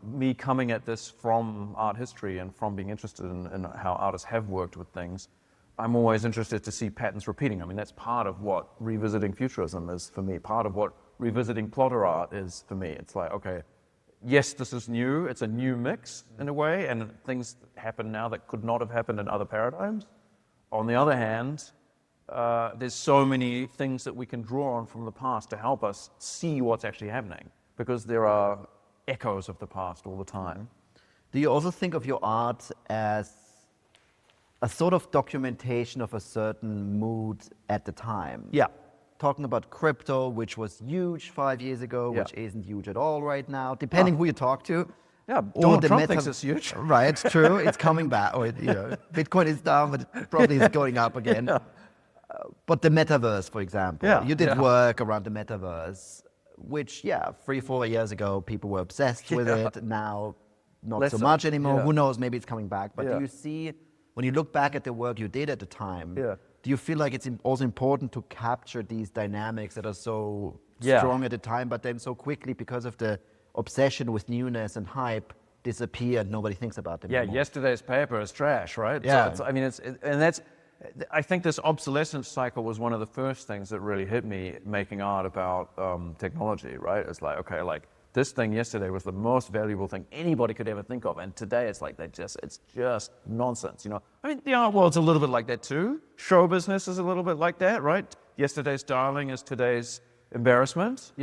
[SPEAKER 1] me coming at this from art history and from being interested in how artists have worked with things, I'm always interested to see patterns repeating. I mean, that's part of what revisiting futurism is for me, part of what revisiting plotter art is for me. It's like, okay, yes, this is new, it's a new mix in a way, and things happen now that could not have happened in other paradigms. On the other hand, there's so many things that we can draw on from the past to help us see what's actually happening, because there are echoes of the past all the time.
[SPEAKER 2] Do you also think of your art as a sort of documentation of a certain mood at the time?
[SPEAKER 1] Yeah.
[SPEAKER 2] Talking about crypto, which was huge 5 years ago, which isn't huge at all right now, depending who you talk to.
[SPEAKER 1] Yeah, Donald Trump thinks it's huge.
[SPEAKER 2] Right, it's true. It's coming back. Or, Bitcoin is down, but it probably is going up again. Yeah. But the metaverse, for example. You did work around the metaverse, which, 3-4 years ago, people were obsessed with it. Now, not less so much anymore. Yeah. Who knows, maybe it's coming back. But do you see, when you look back at the work you did at the time, do you feel like it's also important to capture these dynamics that are so strong at the time, but then so quickly, because of the obsession with newness and hype, disappear and nobody thinks about them anymore?
[SPEAKER 1] Yesterday's paper is trash, right?
[SPEAKER 2] Yeah.
[SPEAKER 1] So I think this obsolescence cycle was one of the first things that really hit me making art about technology, right? It's like, okay, like this thing yesterday was the most valuable thing anybody could ever think of, and today it's like it's just nonsense, I mean, the art world's a little bit like that too. Show business is a little bit like that, right? Yesterday's darling is today's embarrassment,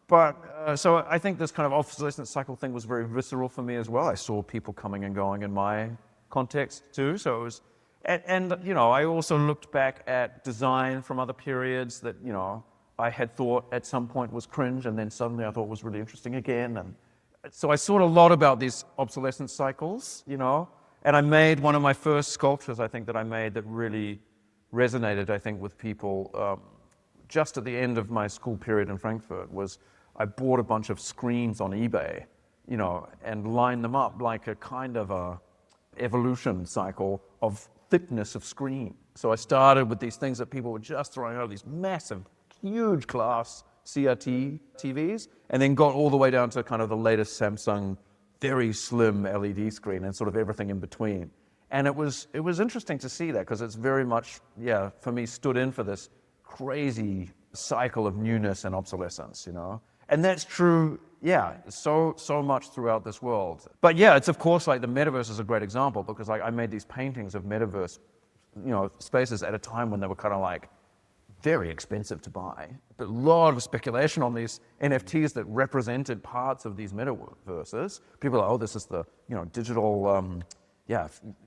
[SPEAKER 1] But so I think this kind of obsolescence cycle thing was very visceral for me as well. I saw people coming and going in my context too, so it was. And I also looked back at design from other periods that, I had thought at some point was cringe, and then suddenly I thought was really interesting again. And so I thought a lot about these obsolescence cycles, and I made one of my first sculptures, I think, that I made that really resonated, I think, with people just at the end of my school period in Frankfurt was I bought a bunch of screens on eBay, you know, and lined them up like a kind of a evolution cycle of thickness of screen. So I started with these things that people were just throwing out, these massive, huge class CRT TVs, and then got all the way down to kind of the latest Samsung very slim LED screen and sort of everything in between. And it was interesting to see that, because it's very much, yeah, for me, stood in for this crazy cycle of newness and obsolescence, you know? And that's true, yeah, so much throughout this world. But yeah, it's of course like the metaverse is a great example, because like I made these paintings of metaverse, you know, spaces at a time when they were kind of like very expensive to buy. But a lot of speculation on these NFTs that represented parts of these metaverses. People are, oh, this is the, you know, digital,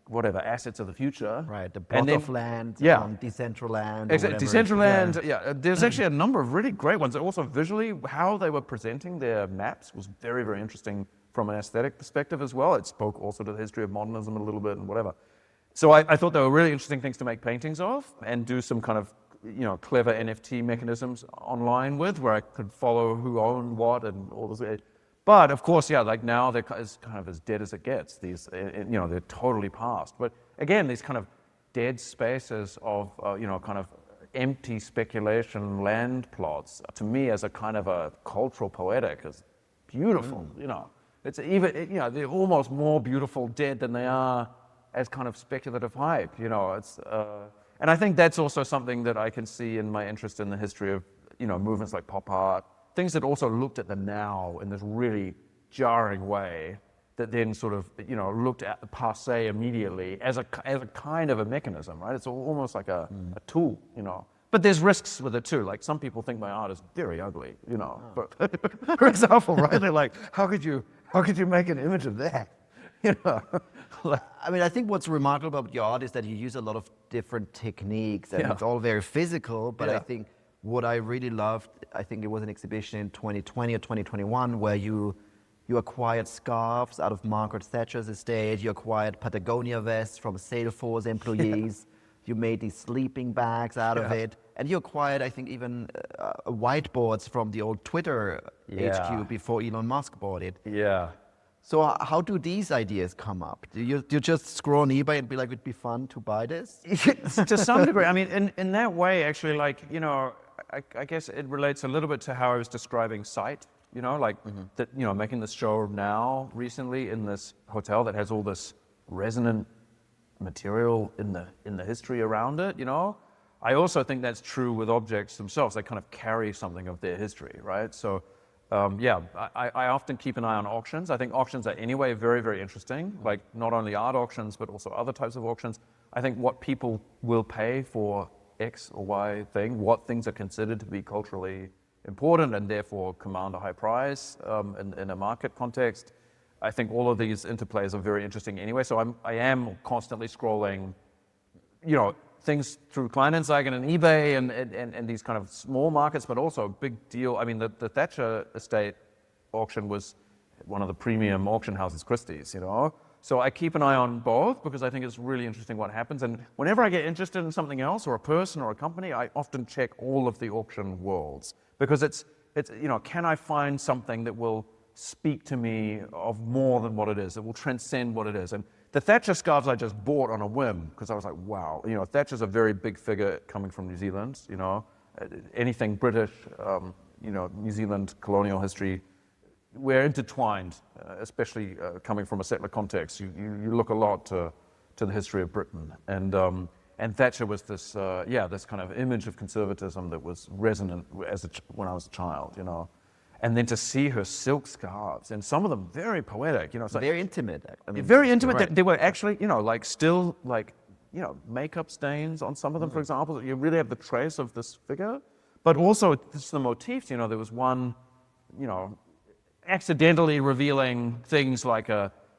[SPEAKER 1] whatever, assets of the future.
[SPEAKER 2] Right, the plot of land,
[SPEAKER 1] yeah.
[SPEAKER 2] Decentraland.
[SPEAKER 1] Decentraland, yeah. There's actually a number of really great ones. Also visually, how they were presenting their maps was very, very interesting from an aesthetic perspective as well. It spoke also to the history of modernism a little bit and whatever. So I thought they were really interesting things to make paintings of and do some kind of, you know, clever NFT mechanisms online with, where I could follow who owned what and all this. But of course, yeah, like now they're kind of as dead as it gets. These, you know, they're totally past. But again, these kind of dead spaces of, you know, kind of empty speculation land plots, to me as a kind of a cultural poetic is beautiful, you know. It's even, you know, they're almost more beautiful dead than they are as kind of speculative hype, you know. It's, and I think that's also something that I can see in my interest in the history of, you know, movements like pop art, things that also looked at the now in this really jarring way, that then sort of, you know, looked at the passé immediately as a kind of a mechanism, right? It's almost like a tool, you know. But there's risks with it too. Like some people think my art is very ugly, you know. Oh. But for example, right? They're like, how could you make an image of that? You know.
[SPEAKER 2] I mean, I think what's remarkable about your art is that you use a lot of different techniques, and it's all very physical. But I think what I really loved, I think it was an exhibition in 2020 or 2021 where you acquired scarves out of Margaret Thatcher's estate. You acquired Patagonia vests from Salesforce employees. You made these sleeping bags out of it. And you acquired, I think, even whiteboards from the old Twitter HQ before Elon Musk bought it.
[SPEAKER 1] Yeah.
[SPEAKER 2] So how do these ideas come up? Do you just scroll on eBay and be like, it'd be fun to buy this?
[SPEAKER 1] To some degree. I mean, in that way, actually, like, you know, I guess it relates a little bit to how I was describing sight, you know, like that, you know, making this show now recently in this hotel that has all this resonant material in the history around it, you know. I also think that's true with objects themselves. They kind of carry something of their history, right? So, I often keep an eye on auctions. I think auctions are anyway very, very interesting, like not only art auctions, but also other types of auctions. I think what people will pay for X or Y thing, what things are considered to be culturally important and therefore command a high price in a market context. I think all of these interplays are very interesting anyway. So I am constantly scrolling, you know, things through Kleinanzeigen and eBay and these kind of small markets, but also a big deal. I mean, the Thatcher estate auction was one of the premium auction houses, Christie's, you know. So I keep an eye on both because I think it's really interesting what happens. And whenever I get interested in something else or a person or a company, I often check all of the auction worlds because it's you know, can I find something that will speak to me of more than what it is, that will transcend what it is. And the Thatcher scarves I just bought on a whim because I was like, wow, you know, Thatcher's a very big figure coming from New Zealand, you know, anything British, you know, New Zealand colonial history, we're intertwined, especially coming from a settler context. You look a lot to the history of Britain. And Thatcher was this, this kind of image of conservatism that was resonant when I was a child, you know. And then to see her silk scarves, and some of them very poetic, you know. It's like,
[SPEAKER 2] very intimate. I mean,
[SPEAKER 1] very intimate.
[SPEAKER 2] Right.
[SPEAKER 1] They were actually, you know, like still like, you know, makeup stains on some of them, for example. You really have the trace of this figure. But also just the motifs, you know, there was one, you know, accidentally revealing things like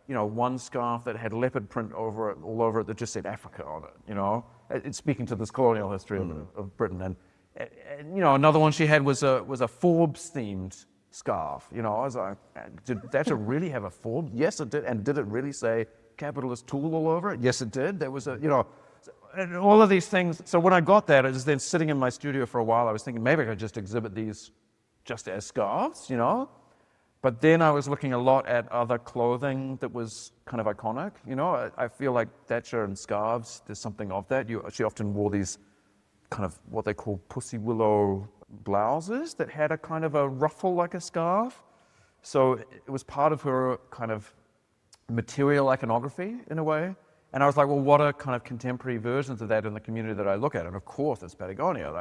[SPEAKER 1] one scarf that had leopard print all over it that just said Africa on it, you know. It's speaking to this colonial history of Britain. And you know, another one she had was a Forbes-themed scarf. You know, I was like, did Thatcher really have a Forbes? Yes, it did. And did it really say capitalist tool all over it? Yes, it did. There was and all of these things. So when I got that, I was then sitting in my studio for a while. I was thinking maybe I could just exhibit these just as scarves, you know. But then I was looking a lot at other clothing that was kind of iconic, you know. I feel like Thatcher and scarves, there's something of that. She often wore these kind of what they call pussy willow blouses that had a kind of a ruffle like a scarf. So it was part of her kind of material iconography in a way. And I was like, well, what are kind of contemporary versions of that in the community that I look at? And of course, it's Patagonia.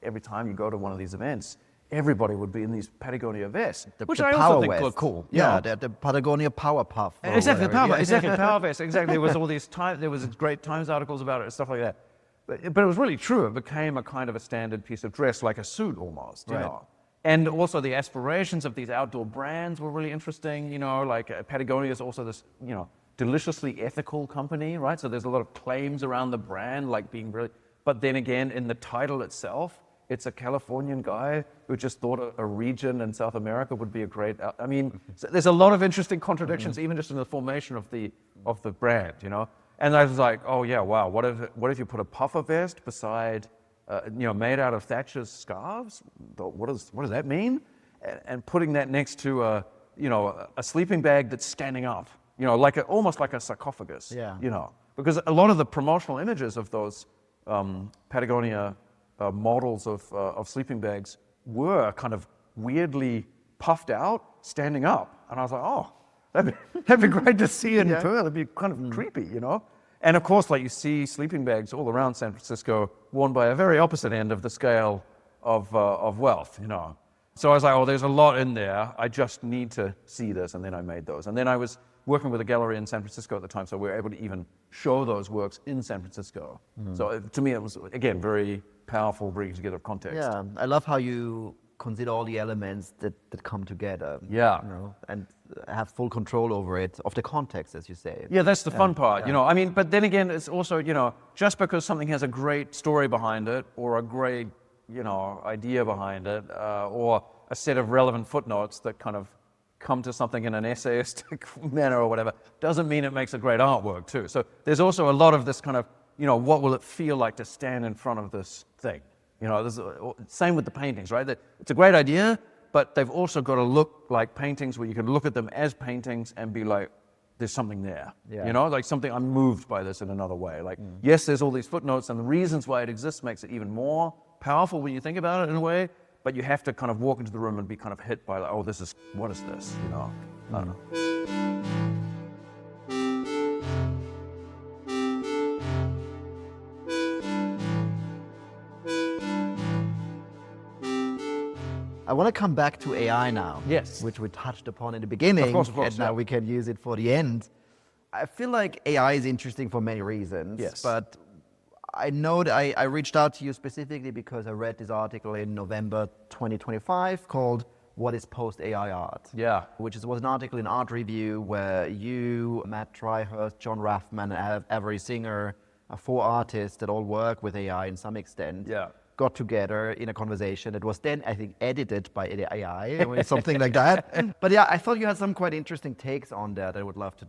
[SPEAKER 1] Every time you go to one of these events, everybody would be in these Patagonia vests, which I also think look cool.
[SPEAKER 2] Yeah, the Patagonia Power Puff.
[SPEAKER 1] Exactly, Power Vest. Exactly. There was all these there was great Times articles about it and stuff like that. But it was really true. It became a kind of a standard piece of dress, like a suit almost, you know. And also the aspirations of these outdoor brands were really interesting, you know, like Patagonia is also this, you know, deliciously ethical company, right? So there's a lot of claims around the brand, like being really, but then again, in the title itself, it's a Californian guy who just thought a region in South America would be a great, I mean, so there's a lot of interesting contradictions, even just in the formation of the brand, you know? And I was like, oh yeah, wow, what if you put a puffer vest beside, you know, made out of Thatcher's scarves? What does that mean? And putting that next to you know, a sleeping bag that's standing up, you know, almost like a sarcophagus, you know, because a lot of the promotional images of those Patagonia models of sleeping bags were kind of weirdly puffed out, standing up, and I was like, oh, that'd be great to see in Perth. It'd be kind of creepy, you know. And of course, like you see sleeping bags all around San Francisco worn by a very opposite end of the scale of wealth, you know. So I was like, oh, there's a lot in there. I just need to see this, and then I made those. And then I was working with a gallery in San Francisco at the time, so we were able to even show those works in San Francisco. So to me, it was, again, very powerful bringing together of context.
[SPEAKER 2] Yeah, I love how you consider all the elements that come together.
[SPEAKER 1] Yeah.
[SPEAKER 2] You know, and have full control over it, of the context, as you say.
[SPEAKER 1] Yeah, that's the fun part, you know. I mean, but then again, it's also, you know, just because something has a great story behind it, or a great, you know, idea behind it, or a set of relevant footnotes that kind of come to something in an essayistic manner or whatever, doesn't mean it makes a great artwork too. So there's also a lot of this kind of, you know, what will it feel like to stand in front of this thing? You know, same with the paintings, right? It's a great idea, but they've also got to look like paintings where you can look at them as paintings and be like, there's something there. You know, like something, I'm moved by this in another way. Like, yes, there's all these footnotes, and the reasons why it exists makes it even more powerful when you think about it in a way, but you have to kind of walk into the room and be kind of hit by like, oh, what is this, you know? I don't know.
[SPEAKER 2] I want to come back to AI now.
[SPEAKER 1] Yes.
[SPEAKER 2] Which we touched upon in the beginning.
[SPEAKER 1] Of course,
[SPEAKER 2] and now we can use it for the end. I feel like AI is interesting for many reasons.
[SPEAKER 1] Yes.
[SPEAKER 2] But I know that I reached out to you specifically because I read this article in November 2025 called What is Post-AI Art?
[SPEAKER 1] Yeah.
[SPEAKER 2] Which was an article in Art Review where you, Matt Tryhurst, John Raffman, and Avery Singer, 4 artists that all work with AI in some extent, got together in a conversation that was then, I think, edited by AI or something like that. But yeah, I thought you had some quite interesting takes on that I would love to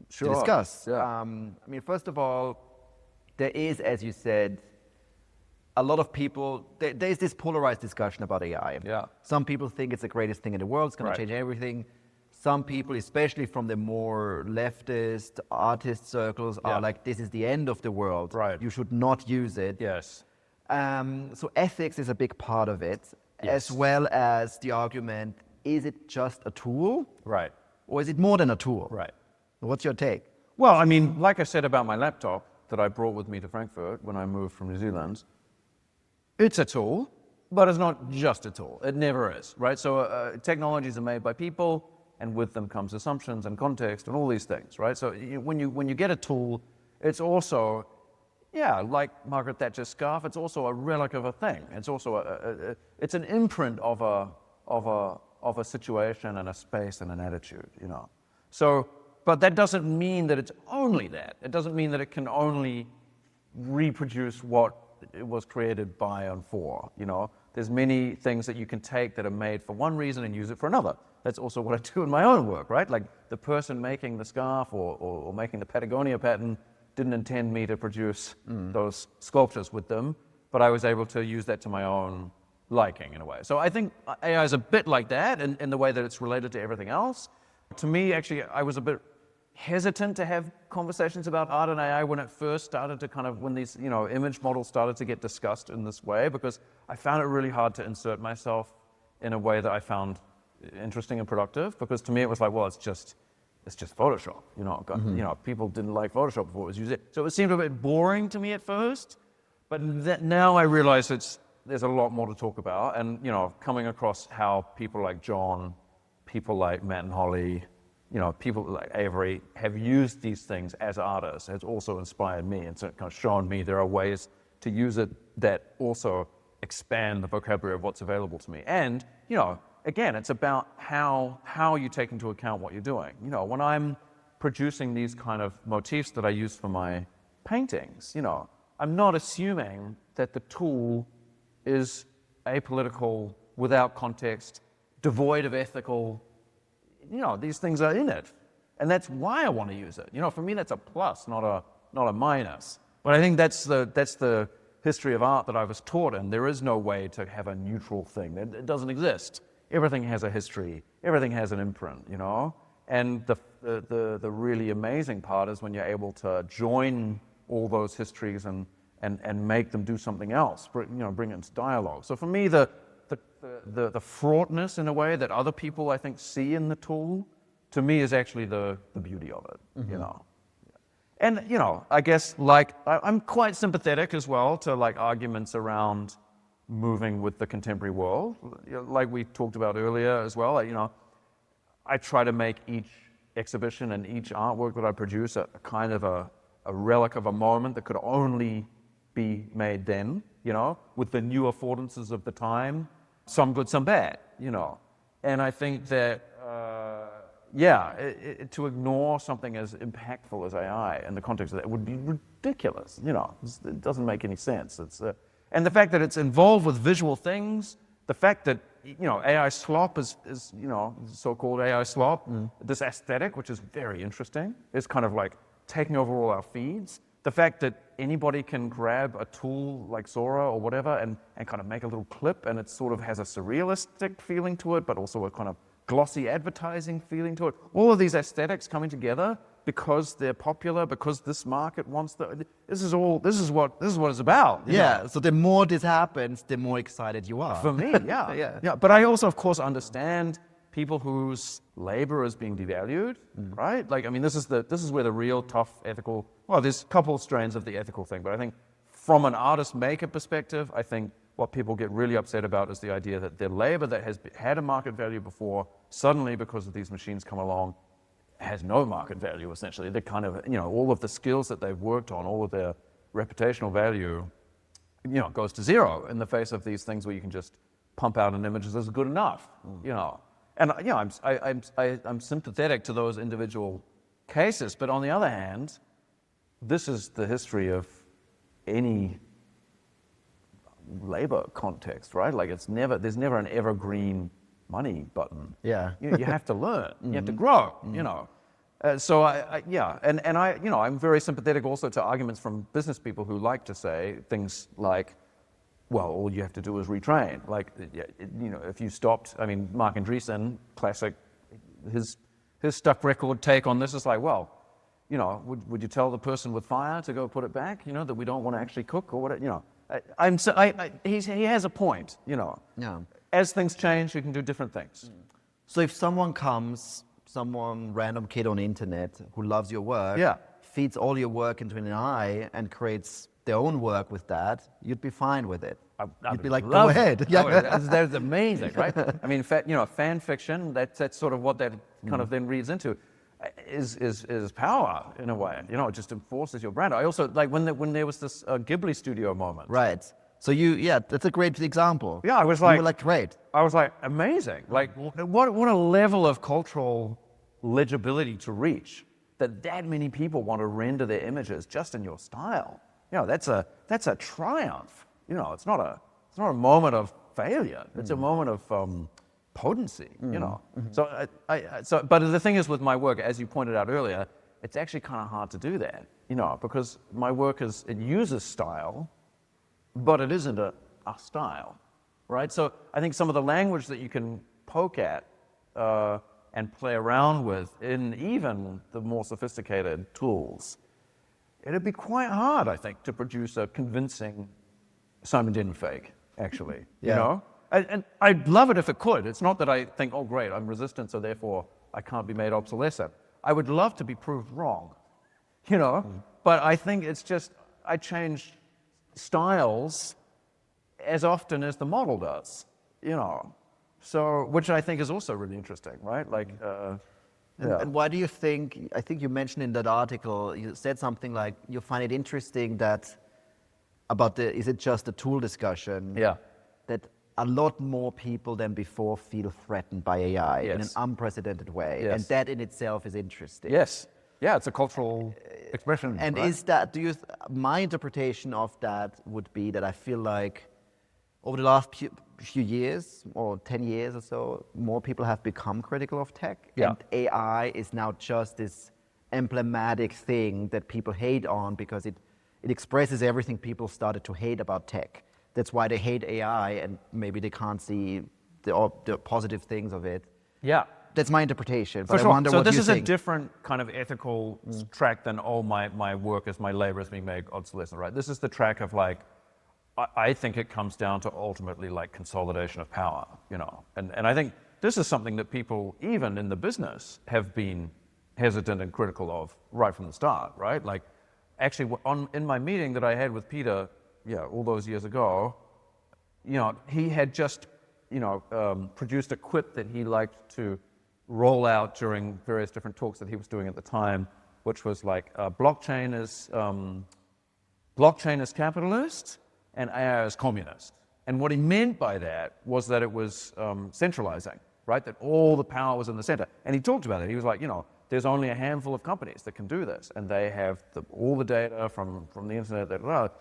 [SPEAKER 2] discuss.
[SPEAKER 1] Yeah.
[SPEAKER 2] I mean, first of all, there is, as you said, a lot of people, there's this polarized discussion about AI.
[SPEAKER 1] Yeah.
[SPEAKER 2] Some people think it's the greatest thing in the world, it's going to change everything. Some people, especially from the more leftist artist circles, are like, this is the end of the world.
[SPEAKER 1] Right.
[SPEAKER 2] You should not use it.
[SPEAKER 1] Yes.
[SPEAKER 2] So ethics is a big part of it, as well as the argument, is it just a tool?
[SPEAKER 1] Right.
[SPEAKER 2] Or is it more than a tool?
[SPEAKER 1] Right.
[SPEAKER 2] What's your take?
[SPEAKER 1] Well, I mean, like I said about my laptop that I brought with me to Frankfurt when I moved from New Zealand, it's a tool, but it's not just a tool. It never is, right? So technologies are made by people, and with them comes assumptions and context and all these things, right? So when you get a tool, it's also, like Margaret Thatcher's scarf, it's also a relic of a thing. It's also it's an imprint of a situation and a space and an attitude, you know. So, but that doesn't mean that it's only that. It doesn't mean that it can only reproduce what it was created by and for, you know. There's many things that you can take that are made for one reason and use it for another. That's also what I do in my own work, right? Like the person making the scarf or making the Patagonia pattern didn't intend me to produce those sculptures with them, but I was able to use that to my own liking in a way. So I think AI is a bit like that in the way that it's related to everything else. To me, actually, I was a bit hesitant to have conversations about art and AI when it first started to when these, image models started to get discussed in this way, because I found it really hard to insert myself in a way that I found interesting and productive, because to me it was like, well, it's just Photoshop, people didn't like Photoshop before it was used. So it seemed a bit boring to me at first, but now I realize there's a lot more to talk about, and coming across how people like John, people like Matt and Holly, people like Avery have used these things as artists has also inspired me, and so kind of shown me there are ways to use it that also expand the vocabulary of what's available to me. And, again, it's about how you take into account what you're doing. When I'm producing these kind of motifs that I use for my paintings, I'm not assuming that the tool is apolitical, without context, devoid of ethical. These things are in it, and that's why I want to use it. For me, that's a plus, not a minus. But I think that's the history of art that I was taught, and there is no way to have a neutral thing. It doesn't exist. Everything has a history. Everything has an imprint. And the really amazing part is when you're able to join all those histories and make them do something else. Bring it into dialogue. So for me, the fraughtness in a way that other people I think see in the tool, to me, is actually the beauty of it. And I guess I'm quite sympathetic as well to arguments around moving with the contemporary world, like we talked about earlier as well. I try to make each exhibition and each artwork that I produce a kind of a relic of a moment that could only be made then, with the new affordances of the time, some good, some bad, And I think that, to ignore something as impactful as AI in the context of that would be ridiculous, It doesn't make any sense. And the fact that it's involved with visual things, the fact that, AI slop is so-called AI slop, this aesthetic, which is very interesting, is kind of like taking over all our feeds. The fact that anybody can grab a tool like Sora or whatever and kind of make a little clip, and it sort of has a surrealistic feeling to it, but also a kind of glossy advertising feeling to it. All of these aesthetics coming together because they're popular, because this market wants this is what it's about.
[SPEAKER 2] Yeah. So the more this happens, the more excited you are.
[SPEAKER 1] For me, yeah. Yeah. But I also, of course, understand people whose labor is being devalued, right? This is where the real tough ethical. Well, there's a couple strands of the ethical thing, but I think from an artist-maker perspective, I think what people get really upset about is the idea that their labor that has had a market value before, suddenly, because of these machines come along, has no market value, essentially. They're kind of, all of the skills that they've worked on, all of their reputational value, goes to zero in the face of these things where you can just pump out an image that's good enough, And, I'm sympathetic to those individual cases, but on the other hand, this is the history of any labor context, right? There's never an evergreen money button.
[SPEAKER 2] Yeah.
[SPEAKER 1] You have to learn. You have to grow. So I'm very sympathetic also to arguments from business people who like to say things like, well, all you have to do is retrain. If you stopped, Marc Andreessen, classic, his stuck record take on this is like, well, would you tell the person with fire to go put it back? That we don't want to actually cook or what? He has a point.
[SPEAKER 2] Yeah.
[SPEAKER 1] As things change, you can do different things.
[SPEAKER 2] So if someone random kid on the internet who loves your work, feeds all your work into an AI and creates their own work with that, you'd be fine with it. You'd be like, go ahead.
[SPEAKER 1] Yeah. That's amazing, right? Fan fiction, that's sort of what that kind of then reads into, is power in a way. It just enforces your brand. I also, when there was this Ghibli studio moment.
[SPEAKER 2] Right. So that's a great example.
[SPEAKER 1] Yeah, I was
[SPEAKER 2] like... You were like, great.
[SPEAKER 1] I was like, amazing. What a level of cultural legibility to reach, that many people want to render their images just in your style. That's a triumph. It's not a moment of failure. It's a moment of potency. So, but the thing is with my work, as you pointed out earlier, it's actually kind of hard to do that. Because my work it uses style, but it isn't a style. right? So I think some of the language that you can poke at and play around with in even the more sophisticated tools, it'd be quite hard, I think, to produce a convincing Simon Denny fake, actually, you know? And I'd love it if it could. It's not that I think, oh, great, I'm resistant, so therefore I can't be made obsolescent. I would love to be proved wrong, you know? But I think it's just, I change styles as often as the model does, you know? So, which I think is also really interesting, right? Like,
[SPEAKER 2] And why do you think, I think you mentioned in that article, you said something like, you find it interesting that about is it just a tool discussion? That a lot more people than before feel threatened by AI in an unprecedented way. And that in itself is interesting.
[SPEAKER 1] Yeah, it's a cultural expression.
[SPEAKER 2] And
[SPEAKER 1] right?
[SPEAKER 2] is that, my interpretation of that would be that I feel like over the last few years, or 10 years or so, more people have become critical of tech. And AI is now just this emblematic thing that people hate on because it expresses everything people started to hate about tech. That's why they hate AI, and maybe they can't see the positive things of it. That's my interpretation, but I wonder what you think.
[SPEAKER 1] So this is a different kind of ethical track than, oh, my work is, my labor is being made obsolescent, right? This is the track of like, I think it comes down to ultimately like consolidation of power, you know? And I think this is something that people, even in the business, have been hesitant and critical of right from the start, right? Like, actually, in my meeting that I had with Peter, all those years ago, you know, he had just, you know, produced a quip that he liked to roll out during various different talks that he was doing at the time, which was like, blockchain is capitalist and AI is communist. And what he meant by that was that it was centralizing, right? That all the power was in the center. And he talked about it. He was like, you know, there's only a handful of companies that can do this, and they have all the data from the internet.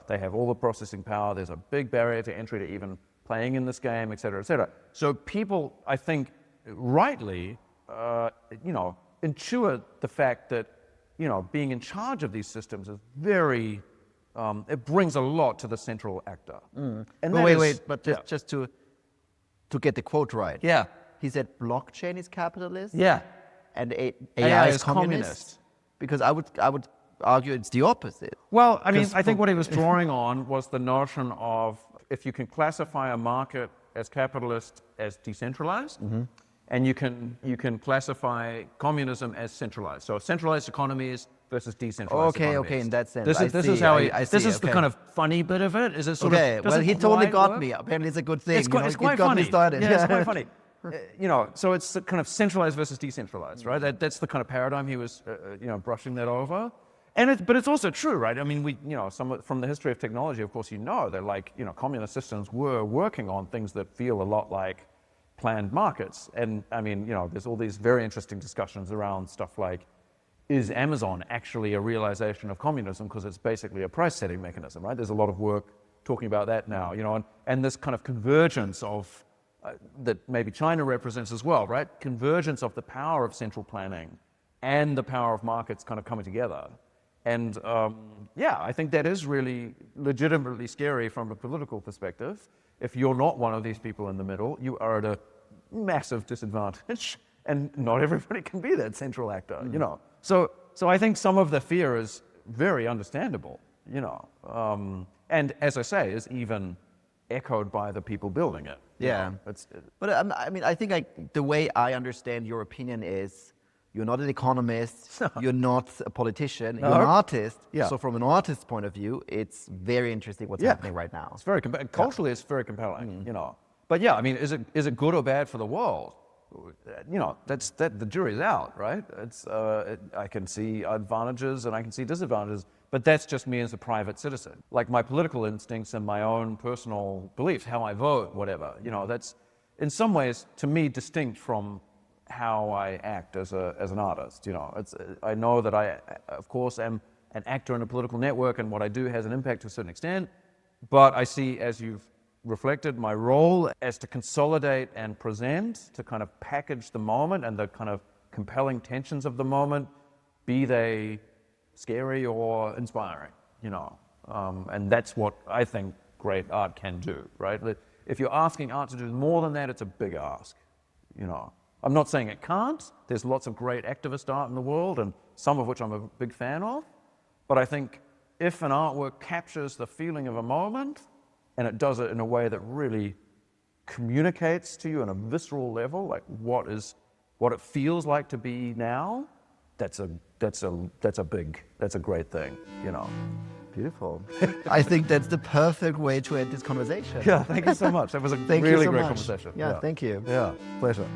[SPEAKER 1] They have all the processing power. There's a big barrier to entry to even playing in this game, et cetera, et cetera. So people, I think, rightly, you know, intuit the fact that, you know, being in charge of these systems is very, it brings a lot to the central actor.
[SPEAKER 2] And but just to get the quote right. He said blockchain is capitalist. And AI is communist. Because I would argue it's the opposite.
[SPEAKER 1] Well, I mean, I think what he was drawing on was the notion of, if you can classify a market as capitalist as decentralized, and you can classify communism as centralized. So centralized economies versus decentralized economies.
[SPEAKER 2] Okay, in that sense.
[SPEAKER 1] This is how this is the kind of funny bit of it. Is it sort of,
[SPEAKER 2] well, he totally got me. Apparently it's a good thing.
[SPEAKER 1] It's quite funny.
[SPEAKER 2] Me started.
[SPEAKER 1] Yeah, it's quite funny. You know, so it's the kind of centralized versus decentralized, right? That's the kind of paradigm he was, you know, brushing that over. But it's also true, right? I mean, you know, from the history of technology, of course, you know, that like, you know, communist systems were working on things that feel a lot like planned markets. And I mean, you know, there's all these very interesting discussions around stuff like, is Amazon actually a realization of communism? Because it's basically a price-setting mechanism, right? There's a lot of work talking about that now, you know, and this kind of convergence of that maybe China represents as well, right? Convergence of the power of central planning and the power of markets kind of coming together. And I think that is really legitimately scary from a political perspective. If you're not one of these people in the middle, you are at a massive disadvantage, and not everybody can be that central actor, you know. So I think some of the fear is very understandable, you know. And as I say, is even echoed by the people building it.
[SPEAKER 2] But I mean, I think the way I understand your opinion is, you're not an economist, you're not a politician, you're an artist. So from an artist's point of view, it's very interesting what's happening right now.
[SPEAKER 1] It's very culturally, it's very compelling, you know. But yeah, I mean, is it good or bad for the world? You know, the jury's out, right? I can see advantages and I can see disadvantages, but that's just me as a private citizen. Like my political instincts and my own personal beliefs, how I vote, whatever, you know, that's in some ways to me distinct from how I act as an artist. You know, I know that I, of course, am an actor in a political network, and what I do has an impact to a certain extent. But I see, as you've reflected, my role as to consolidate and present, to kind of package the moment and the kind of compelling tensions of the moment, be they scary or inspiring. You know, and that's what I think great art can do. Right? if you're asking art to do more than that, it's a big ask, you know. I'm not saying it can't. There's lots of great activist art in the world, and some of which I'm a big fan of. But I think if an artwork captures the feeling of a moment, and it does it in a way that really communicates to you on a visceral level, like what it feels like to be now, that's a great thing, you know.
[SPEAKER 2] Beautiful. I think that's the perfect way to end this conversation.
[SPEAKER 1] Yeah, thank you so much. That was a really great conversation.
[SPEAKER 2] Yeah, thank you.
[SPEAKER 1] Yeah, pleasure.